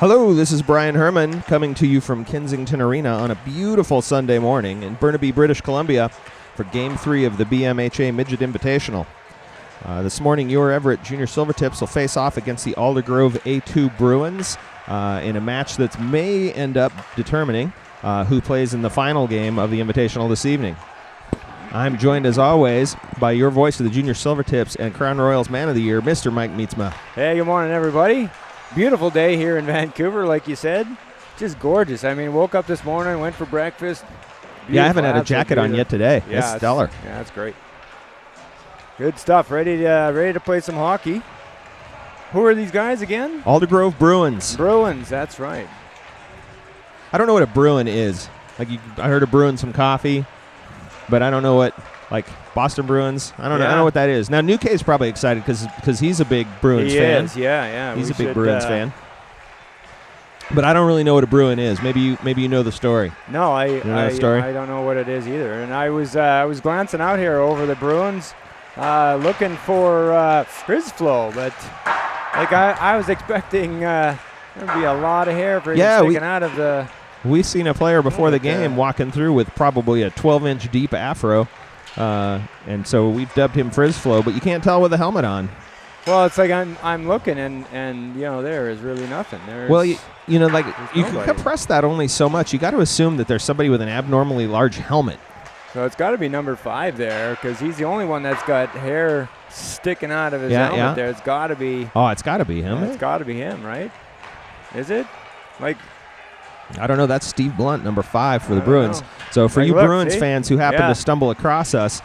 Hello, this is Brian Herman coming to you from Kensington Arena on a beautiful Sunday morning in Burnaby, British Columbia for Game 3 of the BMHA Midget Invitational. This morning, your Everett JrSilvertips will face off against the Aldergrove A2 Bruins in a match that may end up determining who plays in the final game of the Invitational this evening. I'm joined, as always, by your voice of the JrSilvertips and Crown Royals Man of the Year, Mr. Mike Mietzma. Hey, good morning, everybody. Beautiful day here in Vancouver, like you said. Just gorgeous. I mean, woke up this morning, went for breakfast. Beautiful, yeah, I haven't had a jacket on yet today. Yeah, it's stellar. Yeah, that's great. Good stuff. Ready to play some hockey. Who are these guys again? Aldergrove Bruins. Bruins, that's right. I don't know what a Bruin is. I heard of Bruins from coffee, but I don't know what, like Boston Bruins. I don't know what that is. Now, New K's probably excited because he's a big Bruins fan. He is, yeah. He's a big Bruins fan. But I don't really know what a Bruin is. Maybe you know the story. No, I story? don't know what it is either. And I was glancing out here over the Bruins, looking for Frizz Flow, but I was expecting there'd be a lot of hair for him sticking out of the. We've seen a player before the game walking through with probably a 12-inch deep afro, and so we've dubbed him Frizz Flow, but you can't tell with a helmet on. Well, it's like I'm looking, and there is really nothing. You can compress that only so much. You got to assume that there's somebody with an abnormally large helmet. So it's got to be number 5 there, because he's the only one that's got hair sticking out of his helmet there. It's got to be. Oh, it's got to be him. It's got to be him, right? Is it? I don't know. That's Steve Blunt, number 5 for the Bruins. So for you Bruins fans who happen to stumble across us,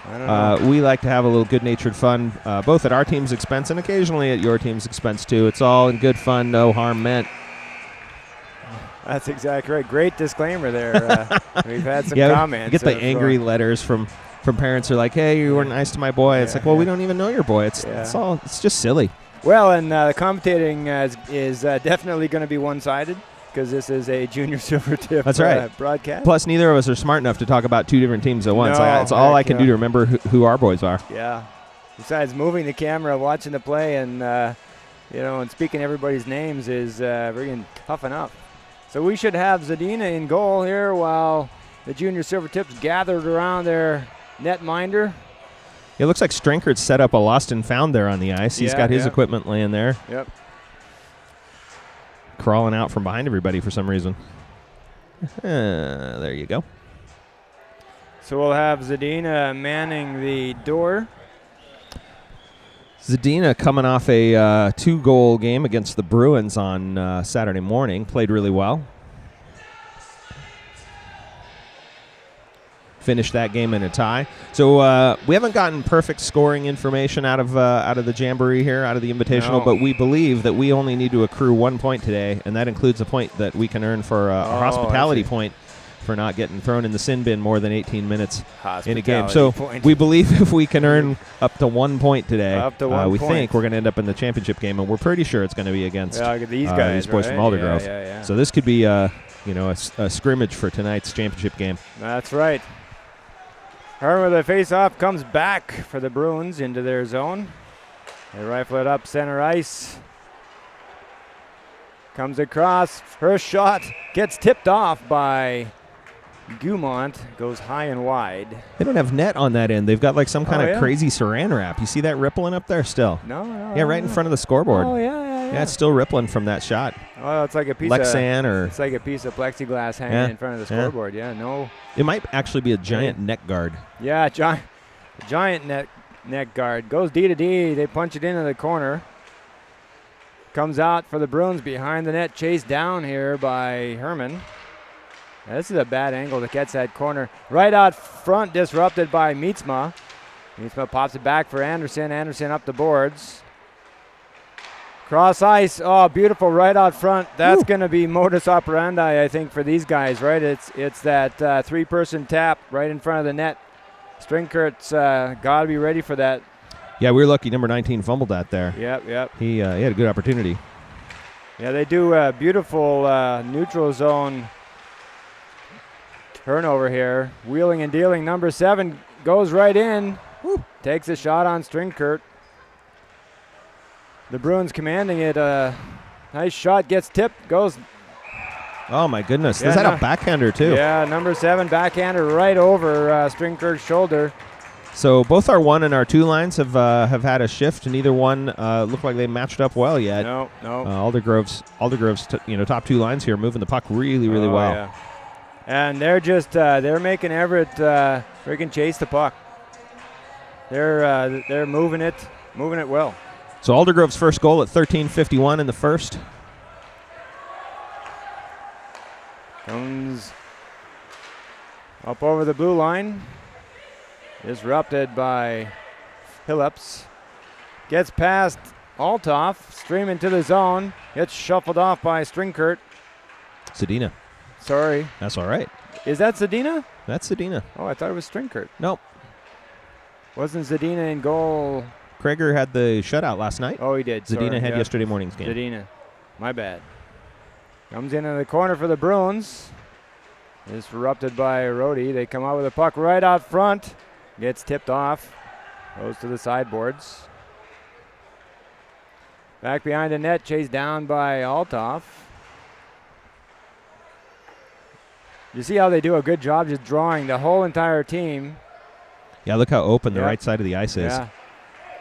we like to have a little good-natured fun, both at our team's expense and occasionally at your team's expense, too. It's all in good fun, no harm meant. That's exactly right. Great disclaimer there. We've had some comments. You get the angry letters from parents who are like, hey, you weren't nice to my boy. It's like, well, we don't even know your boy. It's just silly. Well, and the commentating is definitely going to be one-sided, because this is a JrSilvertip broadcast. Plus, neither of us are smart enough to talk about 2 different teams at once. No, it's all I can do to remember who our boys are. Yeah. Besides moving the camera, watching the play, and and speaking everybody's names is really tough enough. So we should have Zadina in goal here while the JrSilvertips gathered around their netminder. It looks like Strinkert's set up a lost and found there on the ice. He's got his equipment laying there. Yep. Crawling out from behind everybody for some reason. There you go. So we'll have Zadina manning the door. Zadina coming off a 2-goal game against the Bruins on Saturday morning. Played really well. Finished that game in a tie. So we haven't gotten perfect scoring information out of the Jamboree here, out of the Invitational, but we believe that we only need to accrue 1 point today, and that includes a point that we can earn for a hospitality point for not getting thrown in the sin bin more than 18 minutes in a game. So we believe if we can earn up to 1 point today, we think we're going to end up in the championship game, and we're pretty sure it's going to be against these guys, these boys from Aldergrove. Yeah. So this could be a scrimmage for tonight's championship game. That's right. Herman with a face-off comes back for the Bruins into their zone. They rifle it up center ice. Comes across. First shot gets tipped off by Gumont. Goes high and wide. They don't have net on that end. They've got like some kind of crazy saran wrap. You see that rippling up there still? No. Yeah, right in front of the scoreboard. Oh, yeah. Yeah, it's still rippling from that shot. Oh, it's like a piece It's like a piece of plexiglass hanging in front of the scoreboard. Yeah, no. It might actually be a giant neck guard. Yeah, giant neck guard. Goes D to D. They punch it into the corner. Comes out for the Bruins behind the net. Chased down here by Herman. Now, this is a bad angle to catch that corner. Right out front, disrupted by Mietzma. Mietzma pops it back for Anderson. Anderson up the boards. Cross ice. Oh, beautiful right out front. That's going to be modus operandi, I think, for these guys, right? It's that 3-person tap right in front of the net. Stringkurt's got to be ready for that. Yeah, we were lucky. Number 19 fumbled that there. Yep. He had a good opportunity. Yeah, they do a beautiful neutral zone turnover here. Wheeling and dealing. Number 7 goes right in. Takes a shot on Stringkurt. The Bruins commanding it Nice shot, gets tipped, goes. Oh, my goodness. Yeah, Is that a backhander, too? Yeah, number 7 backhander right over Stringkirk's shoulder. So both our 1 and our 2 lines have had a shift, and neither one looked like they matched up well yet. No. Aldergrove's top 2 lines here moving the puck really well. Yeah. And they're just they're making Everett freaking chase the puck. They're moving it well. So Aldergrove's first goal at 13:51 in the first. Comes up over the blue line. Disrupted by Phillips. Gets past Althoff, streaming to the zone. Gets shuffled off by Stringkirk. Zadina. Sorry. That's all right. Is that Zadina? That's Zadina. Oh, I thought it was Stringkirk. Nope. Wasn't Zadina in goal? Krager had the shutout last night. Oh, he did. Zadina had yesterday morning's game. Zadina. My bad. Comes into the corner for the Bruins. Disrupted by Rhodey. They come out with a puck right out front. Gets tipped off. Goes to the sideboards. Back behind the net. Chased down by Althoff. You see how they do a good job just drawing the whole entire team. Yeah, look how open the right side of the ice is. Yeah.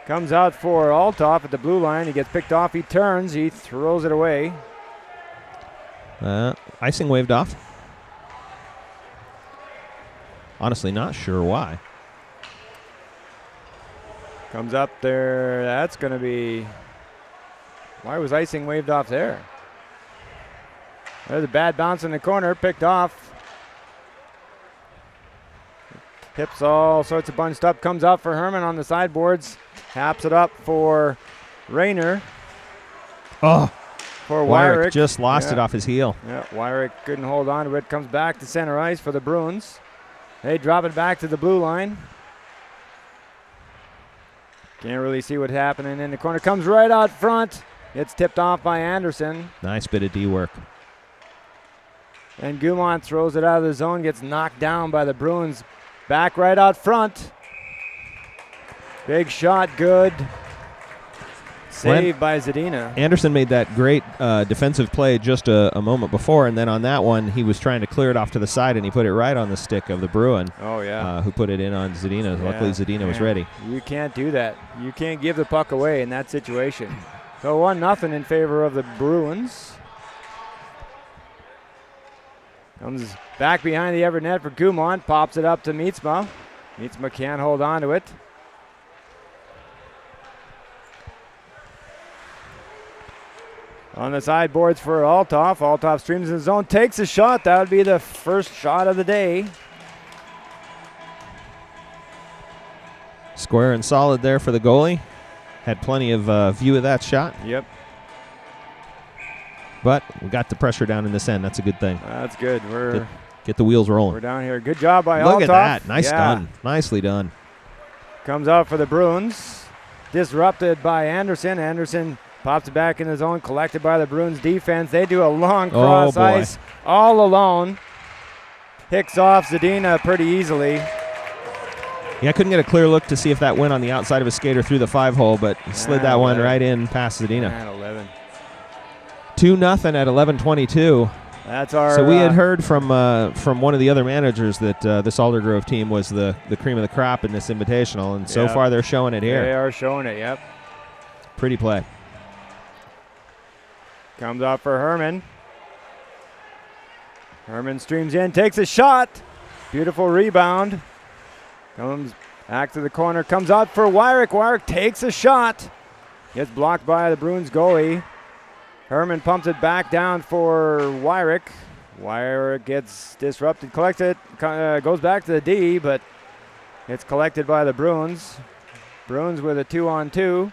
Comes out for Althoff at the blue line. He gets picked off. He turns. He throws it away. Icing waved off. Honestly, not sure why. Comes up there. That's going to be... Why was icing waved off there? There's a bad bounce in the corner. Picked off. Hips all sorts of bunched up. Comes out for Herman on the sideboards. Taps it up for Rayner. Oh. For Wyrick. Just lost it off his heel. Yeah, Wyrick couldn't hold on to it. Comes back to center ice for the Bruins. They drop it back to the blue line. Can't really see what's happening in the corner. Comes right out front. Gets tipped off by Anderson. Nice bit of D work. And Gumont throws it out of the zone. Gets knocked down by the Bruins. Back right out front. Big shot, good. Saved by Zadina. Anderson made that great defensive play just a moment before, and then on that one, he was trying to clear it off to the side, and he put it right on the stick of the Bruin. Oh, yeah. Who put it in on Zadina. Yeah, Luckily, Zadina was ready. You can't do that. You can't give the puck away in that situation. So 1-0 in favor of the Bruins. Comes back behind the Everett net for Gumont. Pops it up to Mietzma. Mietzma can't hold on to it. On the sideboards for Althoff. Althoff streams in the zone. Takes a shot. That would be the first shot of the day. Square and solid there for the goalie. Had plenty of view of that shot. Yep. But we got the pressure down in this end. That's a good thing. That's good. Get the wheels rolling. We're down here. Good job by Althoff. Look at that. Nice done. Nicely done. Comes out for the Bruins. Disrupted by Anderson. Anderson pops it back in the zone. Collected by the Bruins defense. They do a long cross ice all alone. Picks off Zadina pretty easily. Yeah, I couldn't get a clear look to see if that went on the outside of a skater through the 5-hole, but he slid that one right in past Zadina. 11. 2-0 at 11:22. That's our. So we had heard from one of the other managers that this Aldergrove team was the cream of the crop in this invitational, and so far they're showing it here. They are showing it. Yep. Pretty play. Comes out for Herman. Herman streams in, takes a shot. Beautiful rebound. Comes back to the corner. Comes out for Wyrick. Wyrick takes a shot. Gets blocked by the Bruins goalie. Herman pumps it back down for Wyrick. Wyrick gets disrupted, collects it, goes back to the D, but it's collected by the Bruins. Bruins with a 2-on-2.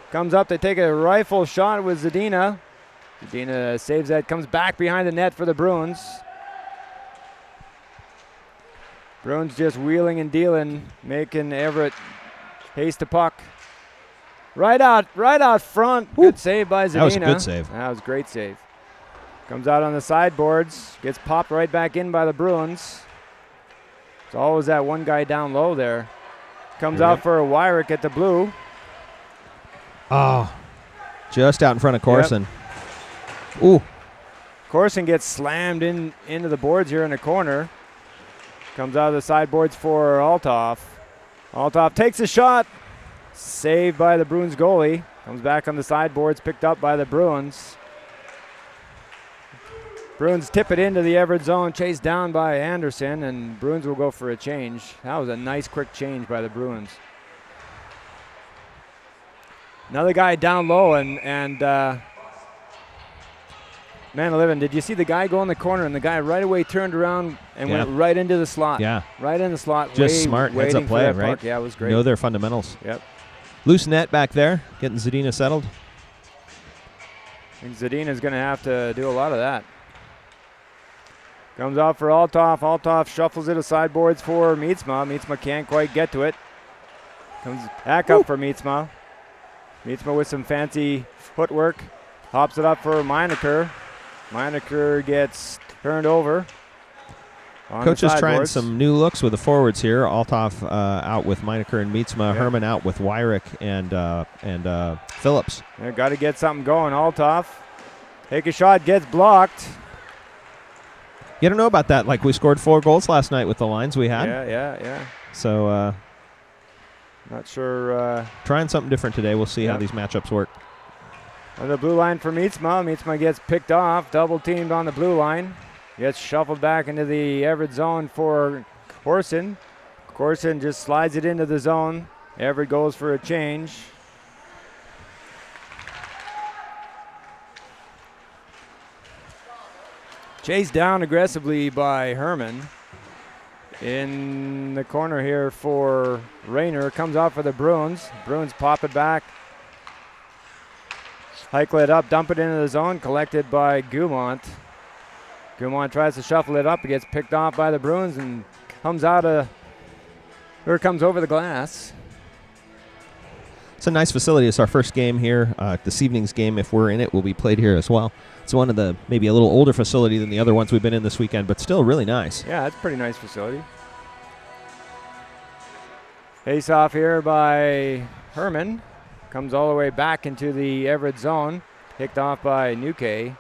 Comes up, they take a rifle shot with Zadina. Zadina saves that, comes back behind the net for the Bruins. Bruins just wheeling and dealing, making Everett haste the puck. Right out front. Good save by Zadina. That was a good save. That was a great save. Comes out on the sideboards. Gets popped right back in by the Bruins. It's always that one guy down low there. Comes out for a Wyrick at the blue. Oh, just out in front of Corson. Ooh. Corson gets slammed into the boards here in the corner. Comes out of the sideboards for Althoff. Althoff takes a shot. Saved by the Bruins goalie. Comes back on the sideboards, picked up by the Bruins. Bruins tip it into the Everett zone, chased down by Anderson, and Bruins will go for a change. That was a nice quick change by the Bruins. Another guy down low, and man living, did you see the guy go in the corner, and the guy right away turned around and went right into the slot. Yeah. Right in the slot. Just smart heads-up play, right? Puck. Yeah, it was great. Know their fundamentals. Yep. Loose net back there, getting Zadina settled. I think Zadina's going to have to do a lot of that. Comes out for Althoff. Althoff shuffles it to sideboards for Mietzma. Mietzma can't quite get to it. Comes back up for Mietzma. Mietzma with some fancy footwork. Hops it up for Meinecker. Meinecker gets turned over. Coach is trying some new looks with the forwards here. Althoff out with Meinecker and Mietzma. Herman out with Wyrick and Phillips. They got to get something going. Althoff. Take a shot, gets blocked. You don't know about that. Like, we scored 4 goals last night with the lines we had. Yeah. So, not sure. Trying something different today. We'll see how these matchups work. On the blue line for Mietzma. Mietzma gets picked off, double teamed on the blue line. Gets shuffled back into the Everett zone for Corson. Corson just slides it into the zone. Everett goes for a change. Chased down aggressively by Herman. In the corner here for Rayner. Comes out for the Bruins. Bruins pop it back. Heichel it up, dump it into the zone. Collected by Gumont. Gumont tries to shuffle it up. It gets picked off by the Bruins and comes over the glass. It's a nice facility. It's our first game here. This evening's game, if we're in it, will be played here as well. It's one of the maybe a little older facility than the other ones we've been in this weekend, but still really nice. Yeah, it's a pretty nice facility. Face off here by Herman. Comes all the way back into the Everett zone. Picked off by Nuke.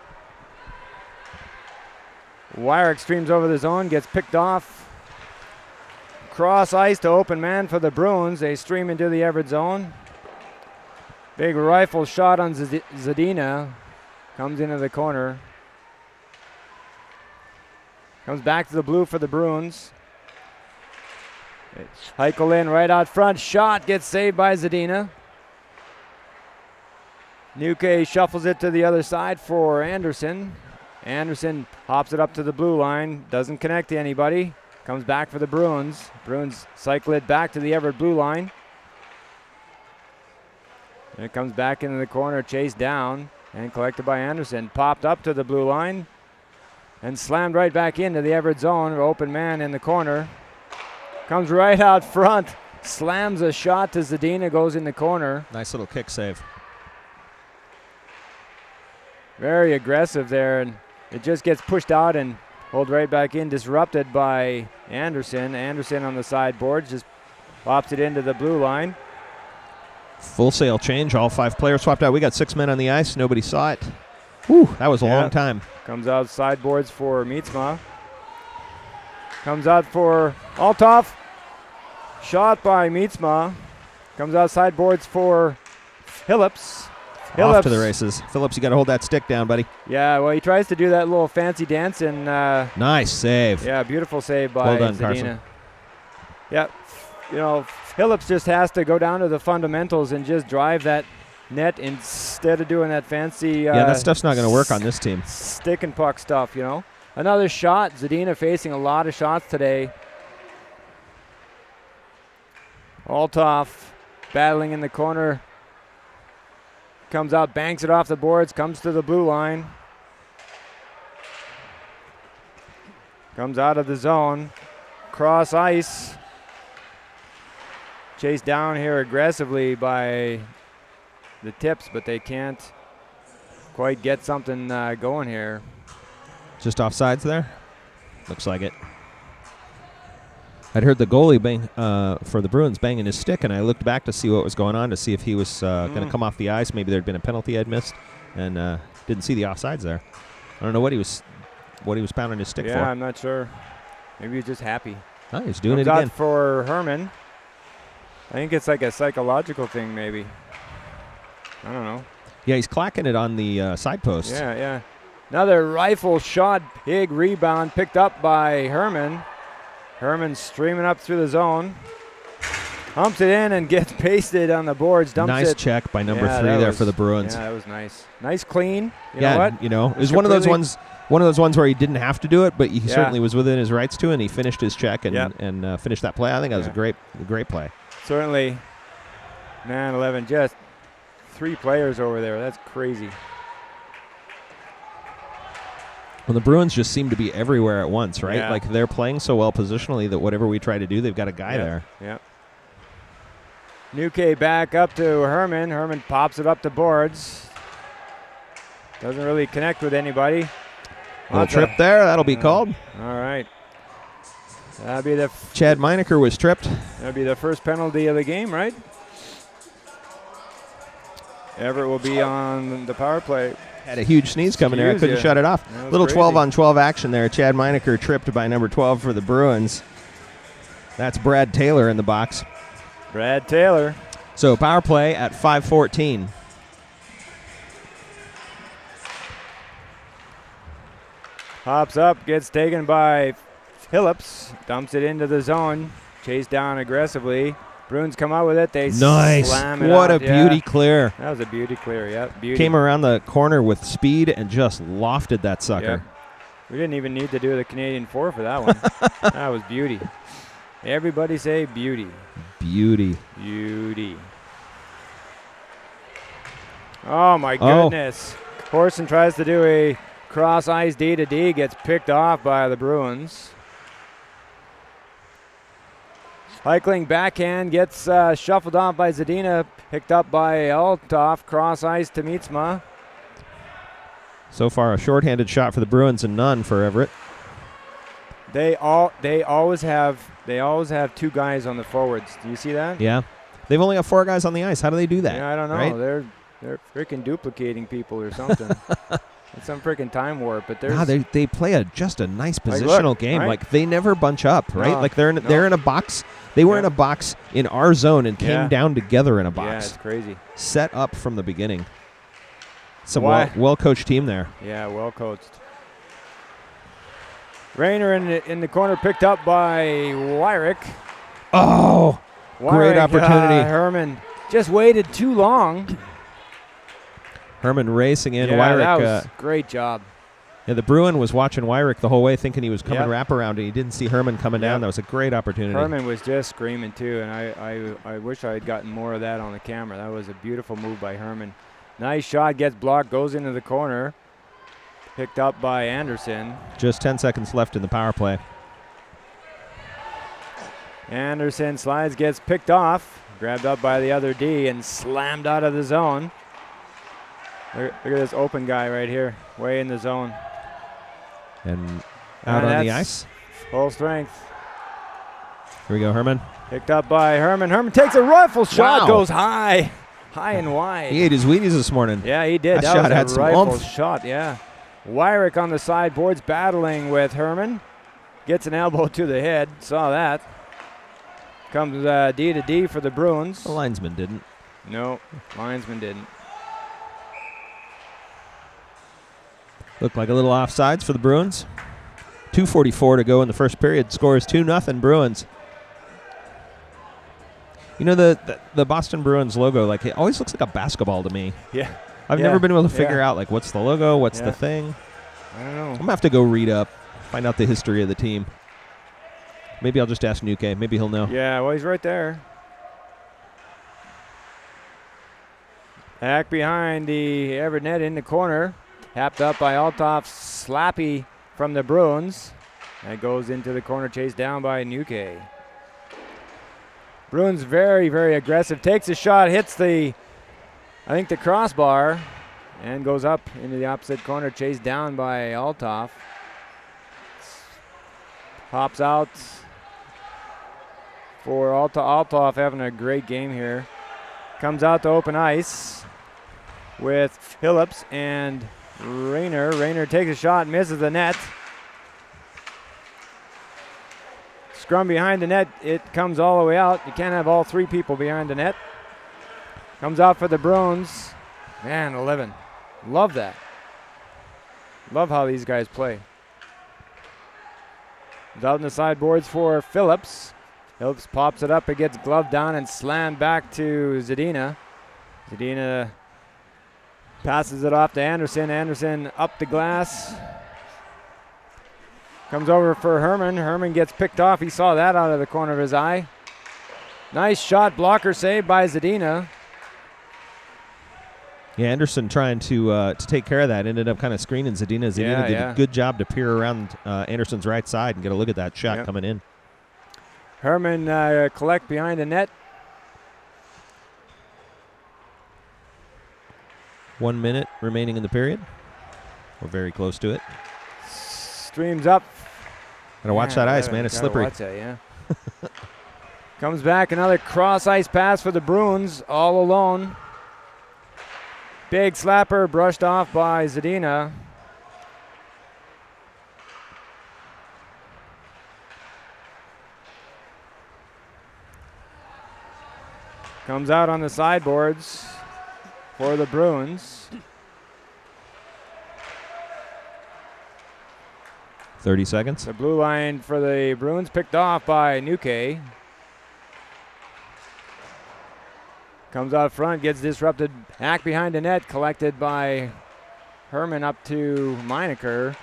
Wyrick streams over the zone, gets picked off. Cross ice to open man for the Bruins. They stream into the Everett zone. Big rifle shot on Zadina. Comes into the corner. Comes back to the blue for the Bruins. Heichel in right out front. Shot gets saved by Zadina. Nuke shuffles it to the other side for Anderson. Anderson hops it up to the blue line. Doesn't connect to anybody. Comes back for the Bruins. Bruins cycle it back to the Everett blue line. And it comes back into the corner, chased down and collected by Anderson. Popped up to the blue line and slammed right back into the Everett zone. Open man in the corner. Comes right out front. Slams a shot to Zadina, goes in the corner. Nice little kick save. Very aggressive there, and it just gets pushed out and pulled right back in, disrupted by Anderson. Anderson on the sideboard just pops it into the blue line. Full sail change. All 5 players swapped out. We got 6 men on the ice. Nobody saw it. Whew, that was a long time. Comes out sideboards for Mietzma. Comes out for Althoff. Shot by Mietzma. Comes out sideboards for Phillips. Off to the races. Phillips, you got to hold that stick down, buddy. Yeah, well, he tries to do that little fancy dance. And nice save. Yeah, beautiful save by well done, Zadina. Carson. Yeah, you know, Phillips just has to go down to the fundamentals and just drive that net instead of doing that fancy that stuff's not going to work on this team. Stick and puck stuff, you know. Another shot. Zadina facing a lot of shots today. Althoff battling in the corner. Comes out, banks it off the boards, comes to the blue line. Comes out of the zone. Cross ice. Chased down here aggressively by the Tips, but they can't quite get something going here. Just offsides there? Looks like it. I'd heard the goalie bang for the Bruins banging his stick, and I looked back to see what was going on, to see if he was going to come off the ice. Maybe there'd been a penalty I'd missed, and Didn't see the offsides there. I don't know what he was pounding his stick for. Yeah, I'm not sure. Maybe he's just happy. Oh, he's doing Comes it again. out for Herman. I think it's like a psychological thing, maybe. I don't know. Yeah, he's clacking it on the side post. Yeah. Another rifle shot, big rebound picked up by Herman. Herman streaming up through the zone. Humps it in and gets pasted on the boards. Nice check by number 3 there for the Bruins. Yeah, that was nice. Nice clean. You know what? It was one of those ones where he didn't have to do it, but he certainly was within his rights to, and he finished his check and finished that play. I think that was a great play. Certainly. 9-11, just 3 players over there. That's crazy. Well, the Bruins just seem to be everywhere at once, right? Yeah. Like they're playing so well positionally that whatever we try to do, they've got a guy there. Yeah. Nuke back up to Herman. Herman pops it up the boards. Doesn't really connect with anybody. Little trip there. That'll be called. All right. That'll be the Chad Meinecker was tripped. That'll be the first penalty of the game, right? Everett will be on the power play. Had a huge sneeze coming there. I couldn't shut it off. Little 12-on-12 action there. Chad Meinecker tripped by number 12 for the Bruins. That's Brad Taylor in the box. Brad Taylor. So power play at 5:14. Hops up, gets taken by Phillips, dumps it into the zone, chased down aggressively. Bruins come out with it. They slam it What out. a beauty clear. That was a beauty clear, yeah. Beauty. Came around the corner with speed and just lofted that sucker. Yep. We didn't even need to do the Canadian 4 for that one. That was beauty. Everybody say beauty. Beauty. Beauty. Oh, my goodness. Corson tries to do a cross ice D-to-D, gets picked off by the Bruins. Cycling backhand gets shuffled off by Zadina, picked up by Althoff, cross ice to Mietzma. So far, a shorthanded shot for the Bruins and none for Everett. They always have 2 guys on the forwards. Do you see that? Yeah. They've only got 4 guys on the ice. How do they do that? Yeah, I don't know. Right? They're freaking duplicating people or something. It's some freaking time warp, but there's they play just a nice positional game. Right? Like they never bunch up, right? No, like they're in a box. They were in a box in our zone and came down together in a box. Yeah, it's crazy. Set up from the beginning. Some well-coached team there. Yeah, well coached. Rayner in the corner, picked up by Wyrick. Oh, great opportunity. Herman just waited too long. Herman racing in. Yeah, Wyrick, that was great job. Yeah, the Bruin was watching Wyrick the whole way, thinking he was coming wraparound, and he didn't see Herman coming down. That was a great opportunity. Herman was just screaming too, and I wish I had gotten more of that on the camera. That was a beautiful move by Herman. Nice shot, gets blocked, goes into the corner. Picked up by Anderson. Just 10 seconds left in the power play. Anderson slides, gets picked off, grabbed up by the other D, and slammed out of the zone. Look at this open guy right here, way in the zone. And out on the ice. Full strength. Here we go, Herman. Picked up by Herman. Herman takes a rifle shot, goes high and wide. He ate his Wheaties this morning. Yeah, he did. That shot had was a some rifle oomph. shot, yeah. Wyrick on the sideboards battling with Herman. Gets an elbow to the head. Saw that. Comes D-to-D for the Bruins. The linesman didn't. No, linesman didn't. Looked like a little offsides for the Bruins. 2:44 to go in the first period. Score is 2-0 Bruins. You know, the Boston Bruins logo, like it always looks like a basketball to me. Yeah. I've never been able to figure out, like, what's the logo, what's the thing. I don't know. I'm going to have to go read up, find out the history of the team. Maybe I'll just ask Nuke. Maybe he'll know. Yeah, well, he's right there. Back behind the Everett net in the corner. Tapped up by Althoff. Slappy from the Bruins. That goes into the corner, chased down by Nuke. Bruins very, very aggressive. Takes a shot, hits the crossbar, and goes up into the opposite corner, chased down by Althoff. Pops out for Althoff, having a great game here. Comes out to open ice with Phillips and Rayner. Rayner takes a shot, misses the net. Scrum behind the net. It comes all the way out. You can't have all three people behind the net. Comes out for the Bruins. Man, 11. Love that. Love how these guys play. Comes out in the sideboards for Phillips. Phillips pops it up. It gets gloved down and slammed back to Zadina. Zadina passes it off to Anderson. Anderson up the glass. Comes over for Herman. Herman gets picked off. He saw that out of the corner of his eye. Nice shot. Blocker save by Zadina. Yeah, Anderson trying to take care of that. Ended up kind of screening Zadina. Zadina did a good job to peer around Anderson's right side and get a look at that shot coming in. Herman collect behind the net. 1 minute remaining in the period. We're very close to it. Streams up. Gotta watch that ice, man. It's slippery. Watch that, yeah. Comes back, another cross ice pass for the Bruins, all alone. Big slapper brushed off by Zadina. Comes out on the sideboards for the Bruins. 30 seconds. The blue line for the Bruins picked off by Nuke. Comes out front, gets disrupted. Back behind the net, collected by Herman up to Meinecker.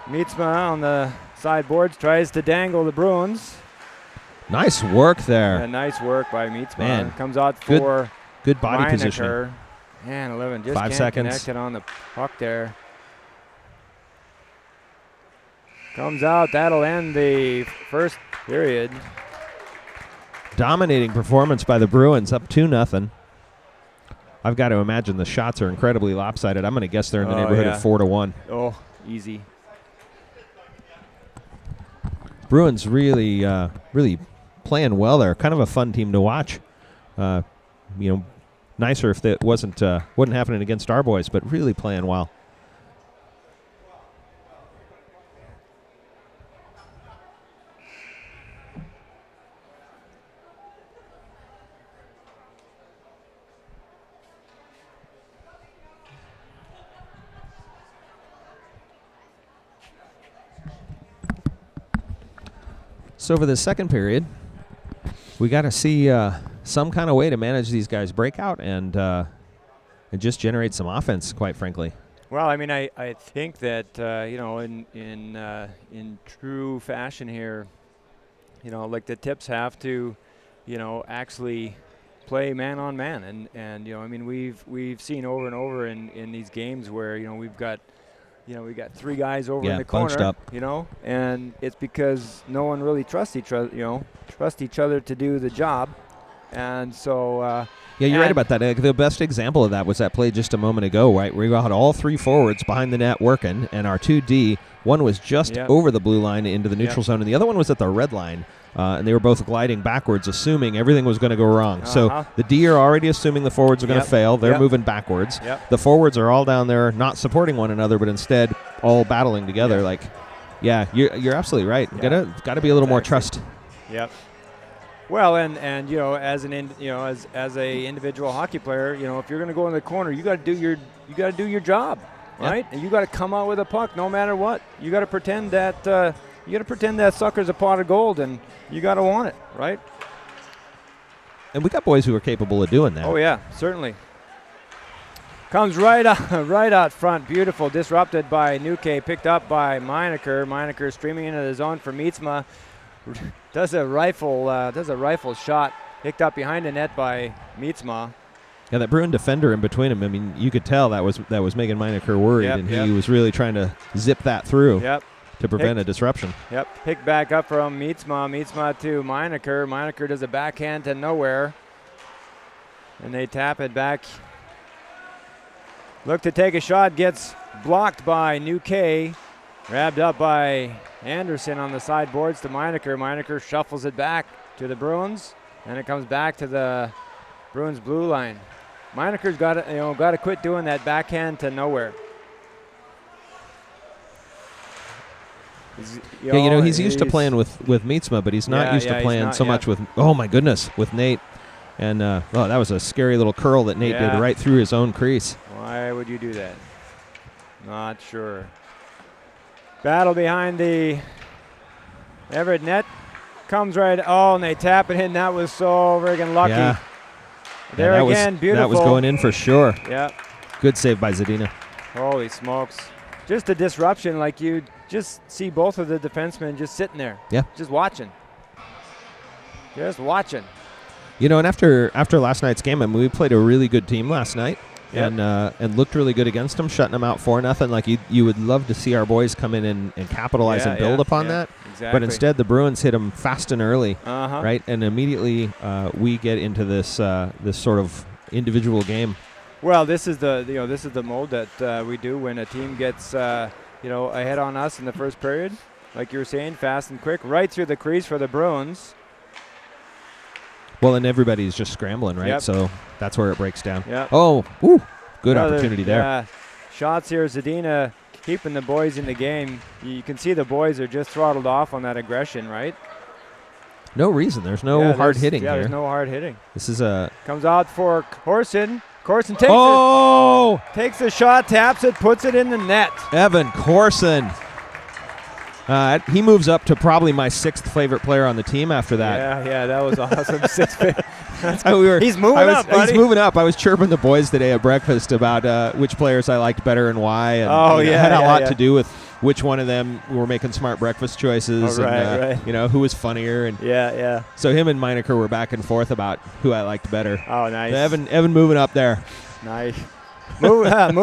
Mietzma on the sideboards, tries to dangle the Bruins. Nice work there. Yeah, nice work by Mietzma. Man, comes out for good body Meinecker. position. Man, 11 just 5 can't seconds. connect it on the puck there. Comes out. That'll end the first period. Dominating performance by the Bruins, up 2-0. I've got to imagine the shots are incredibly lopsided. I'm going to guess they're in the neighborhood of 4-1. Oh, easy. Bruins really, really playing well there. Kind of a fun team to watch. Nicer if that wasn't happening against our boys, but really playing well. So for the second period, we got to see some kind of way to manage these guys' breakout and just generate some offense, quite frankly. Well, I mean, I think that in true fashion here, like the Tips have to, actually play man on man, and I mean we've seen over and over in these games where we've got three guys over in the corner, up. And it's because no one really trusts each other, to do the job. And so yeah, you're right about that. The best example of that was that play just a moment ago, right? We got all three forwards behind the net working, and our 2D, one was just over the blue line into the neutral zone, and the other one was at the red line. And they were both gliding backwards, assuming everything was going to go wrong. So the D are already assuming the forwards are going to fail. They're moving backwards. The forwards are all down there not supporting one another, but instead all battling together. You're absolutely right. Got to be a little more trust. Yep. Well, and as as a individual hockey player, if you're going to go in the corner, you got to do your job, right? And you got to come out with a puck no matter what. You got to pretend that. You got to pretend that sucker's a pot of gold, and you got to want it, right? And we got boys who are capable of doing that. Oh yeah, certainly. Comes right out front, beautiful, disrupted by Nuke, picked up by Meinecker. Meinecker streaming into the zone for Mietzma. Does a rifle shot, picked up behind the net by Mietzma. Yeah, that Bruin defender in between him. I mean, you could tell that was making Meinecker worried, and he was really trying to zip that through. Yep. To prevent a disruption. Yep, picked back up from Mietzma. Mietzma to Meinecker. Meinecker does a backhand to nowhere. And they tap it back. Look to take a shot, gets blocked by Nuke. Grabbed up by Anderson on the sideboards to Meinecker. Meinecker shuffles it back to the Bruins, and it comes back to the Bruins blue line. Meinecker's got to quit doing that backhand to nowhere. He's used to playing with Mietzma, but he's not used to playing so much with, oh my goodness, with Nate. And, that was a scary little curl that Nate did right through his own crease. Why would you do that? Not sure. Battle behind the Everett net. Comes right, and they tap it in. That was so friggin' lucky. Yeah. There again, beautiful. That was going in for sure. Yeah. Good save by Zadina. Holy smokes. Just a disruption, like you just see both of the defensemen just sitting there. Yeah. Just watching. Just watching. And after last night's game, we played a really good team last night. Yep. And looked really good against them, shutting them out 4-0. Like you would love to see our boys come in and capitalize and build upon that. Exactly. But instead, the Bruins hit them fast and early, Uh-huh. right? And immediately we get into this this sort of individual game. Well, this is the mode that we do when a team gets ahead on us in the first period, like you were saying, fast and quick, right through the crease for the Bruins. Well, and everybody's just scrambling, right? Yep. So that's where it breaks down. Yep. Oh, good opportunity there. Yeah, shots here. Zadina keeping the boys in the game. You can see the boys are just throttled off on that aggression, right? No reason. There's no hard hitting here. There's no hard hitting. This is a... Comes out for Corson. Corson takes takes the shot, taps it, puts it in the net. Evan Corson. He moves up to probably my 6th favorite player on the team after that. Yeah, that was awesome. He's moving up, buddy. He's moving up. I was chirping the boys today at breakfast about which players I liked better and why. And, it had a lot to do with which one of them were making smart breakfast choices. Right. Who was funnier. And yeah. So him and Meinecker were back and forth about who I liked better. Oh, nice. Evan moving up there. Nice. Moving on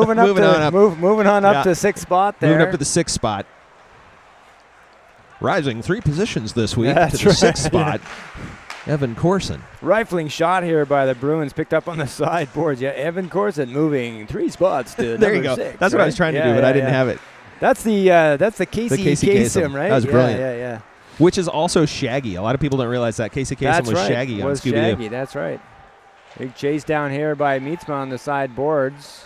up to 6th spot there. Moving up to the 6th spot. Rising 3 positions this week That's to the 6th right. spot. Evan Corson. Rifling shot here by the Bruins, picked up on the sideboards. Yeah, Evan Corson moving 3 spots to there you go. 6. That's what I was trying to do, but I didn't have it. That's the Casey Kasem, right? That was brilliant. Yeah. Which is also Shaggy. A lot of people don't realize that Casey Kasem was Shaggy on Scooby-Doo. That's right. Big chase down here by Mietzma on the sideboards.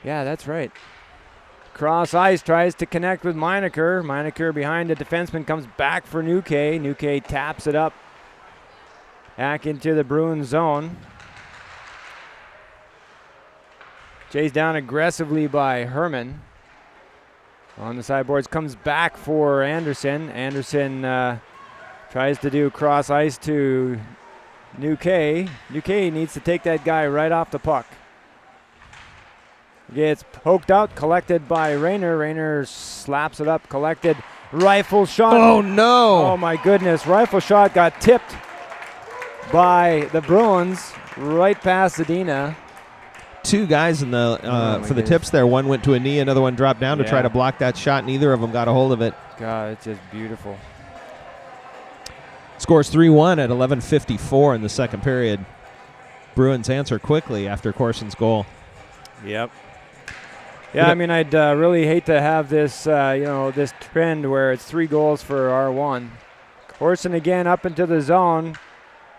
Yeah, that's right. Cross ice, tries to connect with Meinecker. Meinecker behind the defenseman, comes back for Nuke. Nuke taps it up back into the Bruins zone. Chased down aggressively by Herman. On the sideboards, comes back for Anderson. Anderson tries to do cross ice to Nuke. Nuke needs to take that guy right off the puck. Gets poked out, collected by Rayner. Rayner slaps it up, collected. Rifle shot. Oh, no. Oh, my goodness. Rifle shot got tipped by the Bruins right past Zadina. 2 guys in the for the tips there. One went to a knee, another one dropped down to try to block that shot. Neither of them got a hold of it. God, it's just beautiful. Scores 3-1 at 11:54 in the second period. Bruins answer quickly after Corson's goal. Yep. Yeah, I mean, I'd really hate to have this, this trend where it's 3 goals for R1. Corson again up into the zone.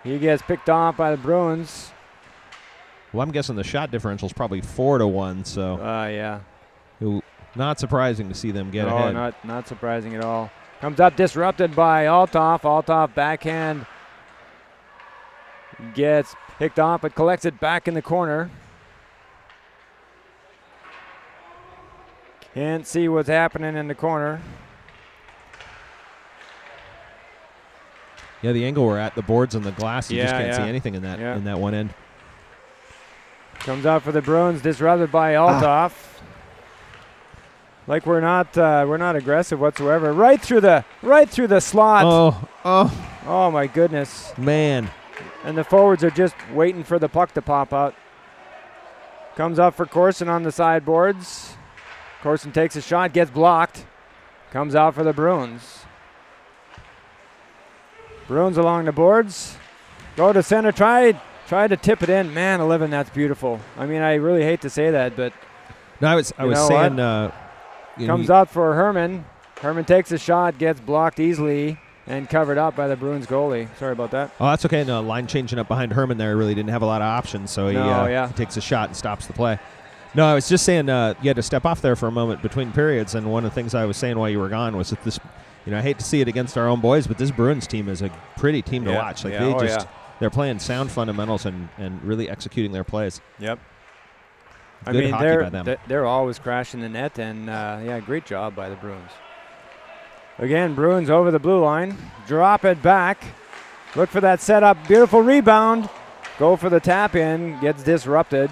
He gets picked off by the Bruins. Well, I'm guessing the shot differential is probably 4-1, so yeah. Not surprising to see them get ahead. No, not surprising at all. Comes up disrupted by Althoff. Althoff backhand gets picked off, but collects it back in the corner. Can't see what's happening in the corner. Yeah, the angle we're at, the boards and the glass, you just can't see anything in that one end. Comes out for the Bruins, disrupted by Althoff. Like we're not aggressive whatsoever. Right through the slot. Oh my goodness. Man. And the forwards are just waiting for the puck to pop out. Comes up for Corson on the sideboards. Corson takes a shot, gets blocked. Comes out for the Bruins. Bruins along the boards. Go to center, try to tip it in. Man, 11, that's beautiful. I mean, I really hate to say that, but no, I was saying comes out for Herman. Herman takes a shot, gets blocked easily, and covered up by the Bruins goalie. Sorry about that. Oh, that's okay. No, line changing up behind Herman there really didn't have a lot of options, so he takes a shot and stops the play. No, I was just saying you had to step off there for a moment between periods, and one of the things I was saying while you were gone was that this, I hate to see it against our own boys, but this Bruins team is a pretty team to watch. Like they're playing sound fundamentals and really executing their plays. Yep. Good hockey by them. They're always crashing the net, and great job by the Bruins. Again, Bruins over the blue line, drop it back, look for that setup, beautiful rebound, go for the tap in, gets disrupted.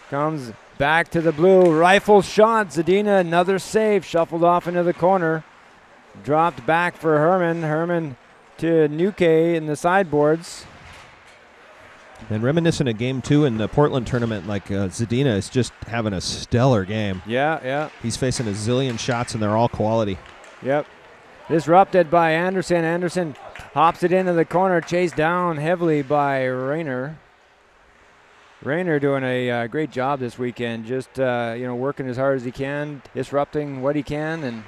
Comes back to the blue, rifle shot, Zadina, another save, shuffled off into the corner, dropped back for Herman. Herman to Nuke in the sideboards. And reminiscent of Game 2 in the Portland tournament, like Zadina is just having a stellar game. Yeah. He's facing a zillion shots, and they're all quality. Yep. Disrupted by Anderson. Anderson hops it into the corner, chased down heavily by Rayner. Rayner doing a great job this weekend, just working as hard as he can, disrupting what he can, and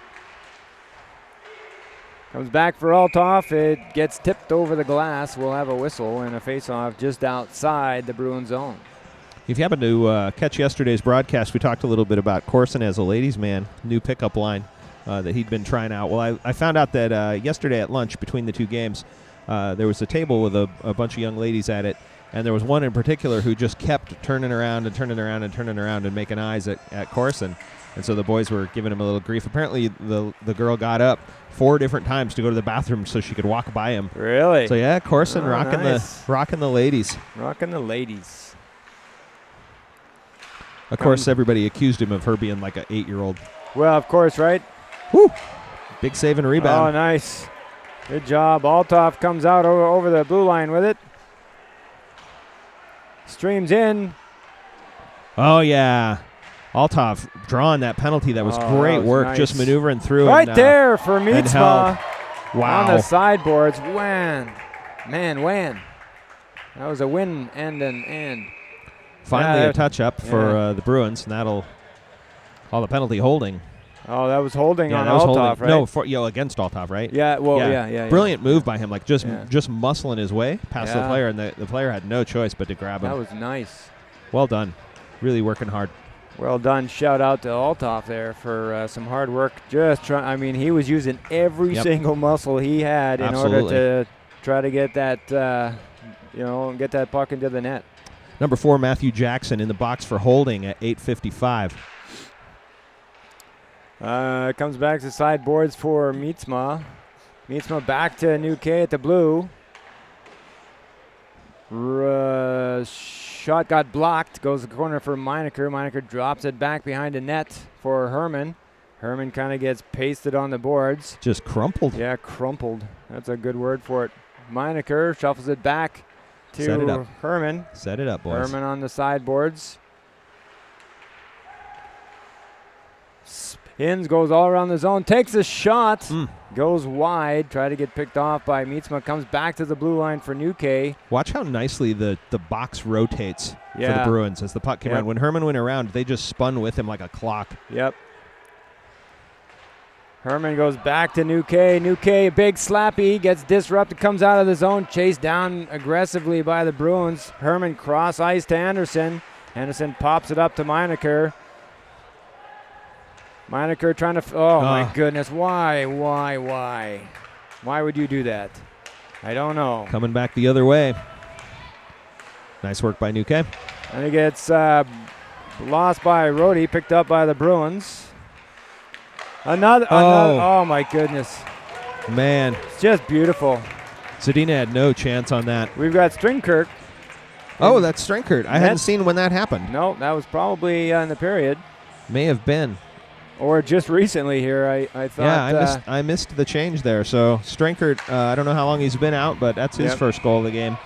comes back for Althoff. It gets tipped over the glass. We'll have a whistle and a face-off just outside the Bruin zone. If you happen to catch yesterday's broadcast, we talked a little bit about Corson as a ladies' man, new pickup line that he'd been trying out. Well, I found out that yesterday at lunch between the two games, there was a table with a bunch of young ladies at it, and there was one in particular who just kept turning around and making eyes at Corson. And so the boys were giving him a little grief. Apparently, the girl got up 4 different times to go to the bathroom so she could walk by him. Really? So yeah, Corson rocking the ladies. Rocking the ladies. Of course, everybody accused him of her being like an 8-year-old. Well, of course, right? Woo! Big save and rebound. Oh, nice. Good job. Althoff comes out over the blue line with it. Streams in. Oh, yeah. Althoff drawing that penalty. That was great work, nice. Just maneuvering through. Right there for Mietzma. Wow. On the sideboards. Whan. That was a win and. Finally a touch-up for the Bruins, and that'll all the penalty holding. Oh, that was holding on Althoff, right? No, against Althoff, right? Yeah, well, yeah. Brilliant move by him, like just muscling his way past the player, and the player had no choice but to grab him. That was nice. Well done. Really working hard. Well done. Shout out to Althoff there for some hard work. He was using every single muscle he had in order to try to get that, get that puck into the net. Number 4, Matthew Jackson in the box for holding at 8:55. Comes back to sideboards for Mietzma. Mietzma back to Nuke at the blue. Shot got blocked. Goes the corner for Meinecker. Meinecker drops it back behind the net for Herman. Herman kind of gets pasted on the boards. Just crumpled. Yeah, crumpled. That's a good word for it. Meinecker shuffles it back to Herman. Set it up, boys. Herman on the sideboards. Spins, goes all around the zone, takes a shot, goes wide, try to get picked off by Mietzma, comes back to the blue line for Nuke. Watch how nicely the box rotates for the Bruins as the puck came around. When Herman went around, they just spun with him like a clock. Yep. Herman goes back to Nuke. Nuke, big slappy, gets disrupted, comes out of the zone, chased down aggressively by the Bruins. Herman cross ice to Anderson. Anderson pops it up to Meinecker. Meinecker trying to, my goodness, why? Why would you do that? I don't know. Coming back the other way. Nice work by Nuke. And he gets lost by Rhodey, picked up by the Bruins. Another, oh my goodness. Man. It's just beautiful. Zadina had no chance on that. We've got Stringkirk. Oh, that's Stringkirk. I hadn't seen when that happened. No, that was probably in the period. May have been. Or just recently here, I thought. Yeah, I missed the change there. So Stringkirk, I don't know how long he's been out, but that's his first goal of the game.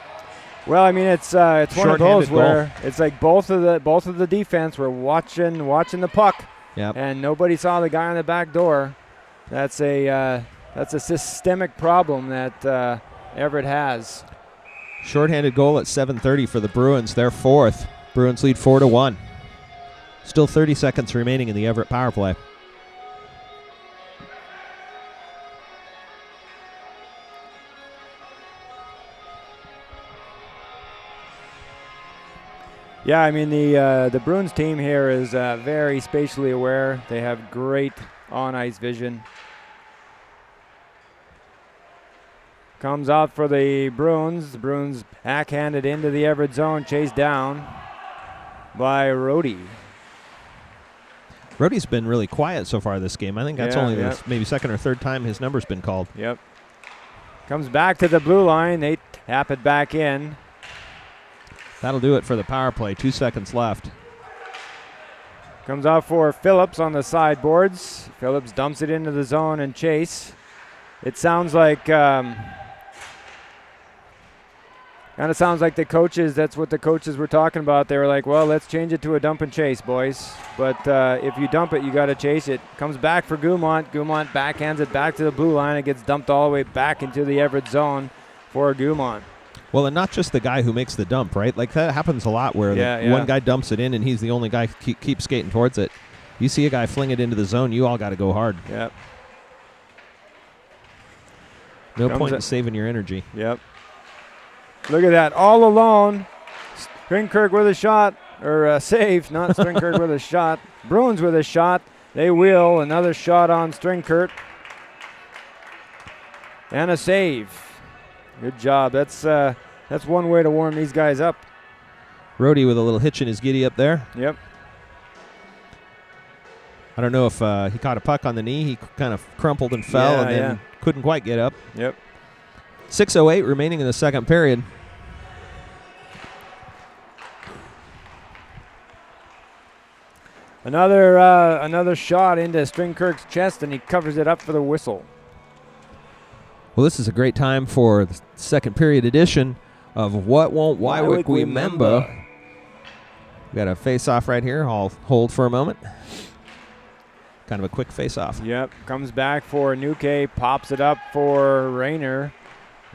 Well, I mean, it's one of those where it's like both of the defense were watching the puck. Yep. And nobody saw the guy on the back door. That's a systemic problem that Everett has. Shorthanded goal at 7:30 for the Bruins. They're fourth. Bruins lead 4-1. Still 30 seconds remaining in the Everett power play. Yeah, I mean, the Bruins team here is very spatially aware. They have great on-ice vision. Comes out for the Bruins. The Bruins backhanded into the Everett zone, chased down by Rhodey. Rhodey's been really quiet so far this game. I think that's only maybe second or third time his number's been called. Yep. Comes back to the blue line. They tap it back in. That'll do it for the power play. 2 seconds left. Comes out for Phillips on the sideboards. Phillips dumps it into the zone and chase. It sounds like kind of sounds like the coaches, that's what the coaches were talking about. They were like, well, let's change it to a dump and chase, boys. But if you dump it, you got to chase it. Comes back for Gumont. Gumont backhands it back to the blue line. It gets dumped all the way back into the Everett zone for Gumont. Well, and not just the guy who makes the dump, right? Like that happens a lot where one guy dumps it in and he's the only guy who keeps skating towards it. You see a guy fling it into the zone, you all got to go hard. Yep. No point in saving your energy. Yep. Look at that, all alone. Stringkirk with a shot, or a save, not Stringkirk with a shot. Bruins with a shot. They wheel, another shot on Stringkirk. And a save. Good job. That's one way to warm these guys up. Rhodey with a little hitch in his giddy up there. Yep. I don't know if he caught a puck on the knee. He kind of crumpled and fell and then couldn't quite get up. Yep. 6:08 remaining in the second period. Another shot into Stringkirk's chest, and he covers it up for the whistle. Well, this is a great time for the second period edition of What Won't Wywick Remember. We got a face-off right here. I'll hold for a moment. Kind of a quick face-off. Yep. Comes back for Nuke, pops it up for Rayner.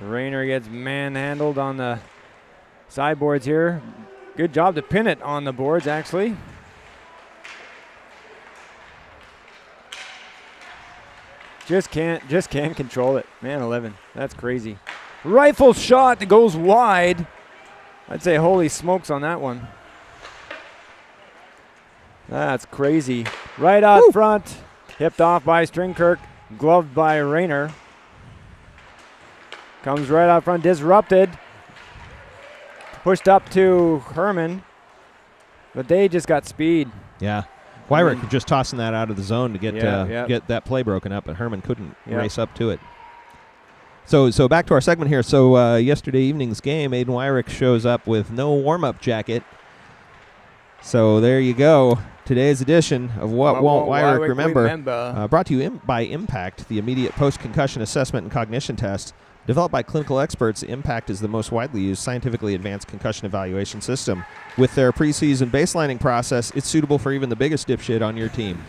Rayner gets manhandled on the sideboards here. Good job to pin it on the boards, actually. Just can't control it. Man, 11. That's crazy. Rifle shot that goes wide. I'd say holy smokes on that one. That's crazy. Right out front. Hipped off by Stringkirk. Gloved by Rayner. Comes right out front. Disrupted. Pushed up to Herman. But they just got speed. Yeah. Wyrick just tossing that out of the zone to get that play broken up, but Herman couldn't race up to it. So back to our segment here. So yesterday evening's game, Aiden Wyrick shows up with no warm-up jacket. So there you go. Today's edition of What Won't Wyrick Remember. Brought to you by Impact, the immediate post-concussion assessment and cognition test. Developed by clinical experts, Impact is the most widely used scientifically advanced concussion evaluation system. With their preseason baselining process, it's suitable for even the biggest dipshit on your team.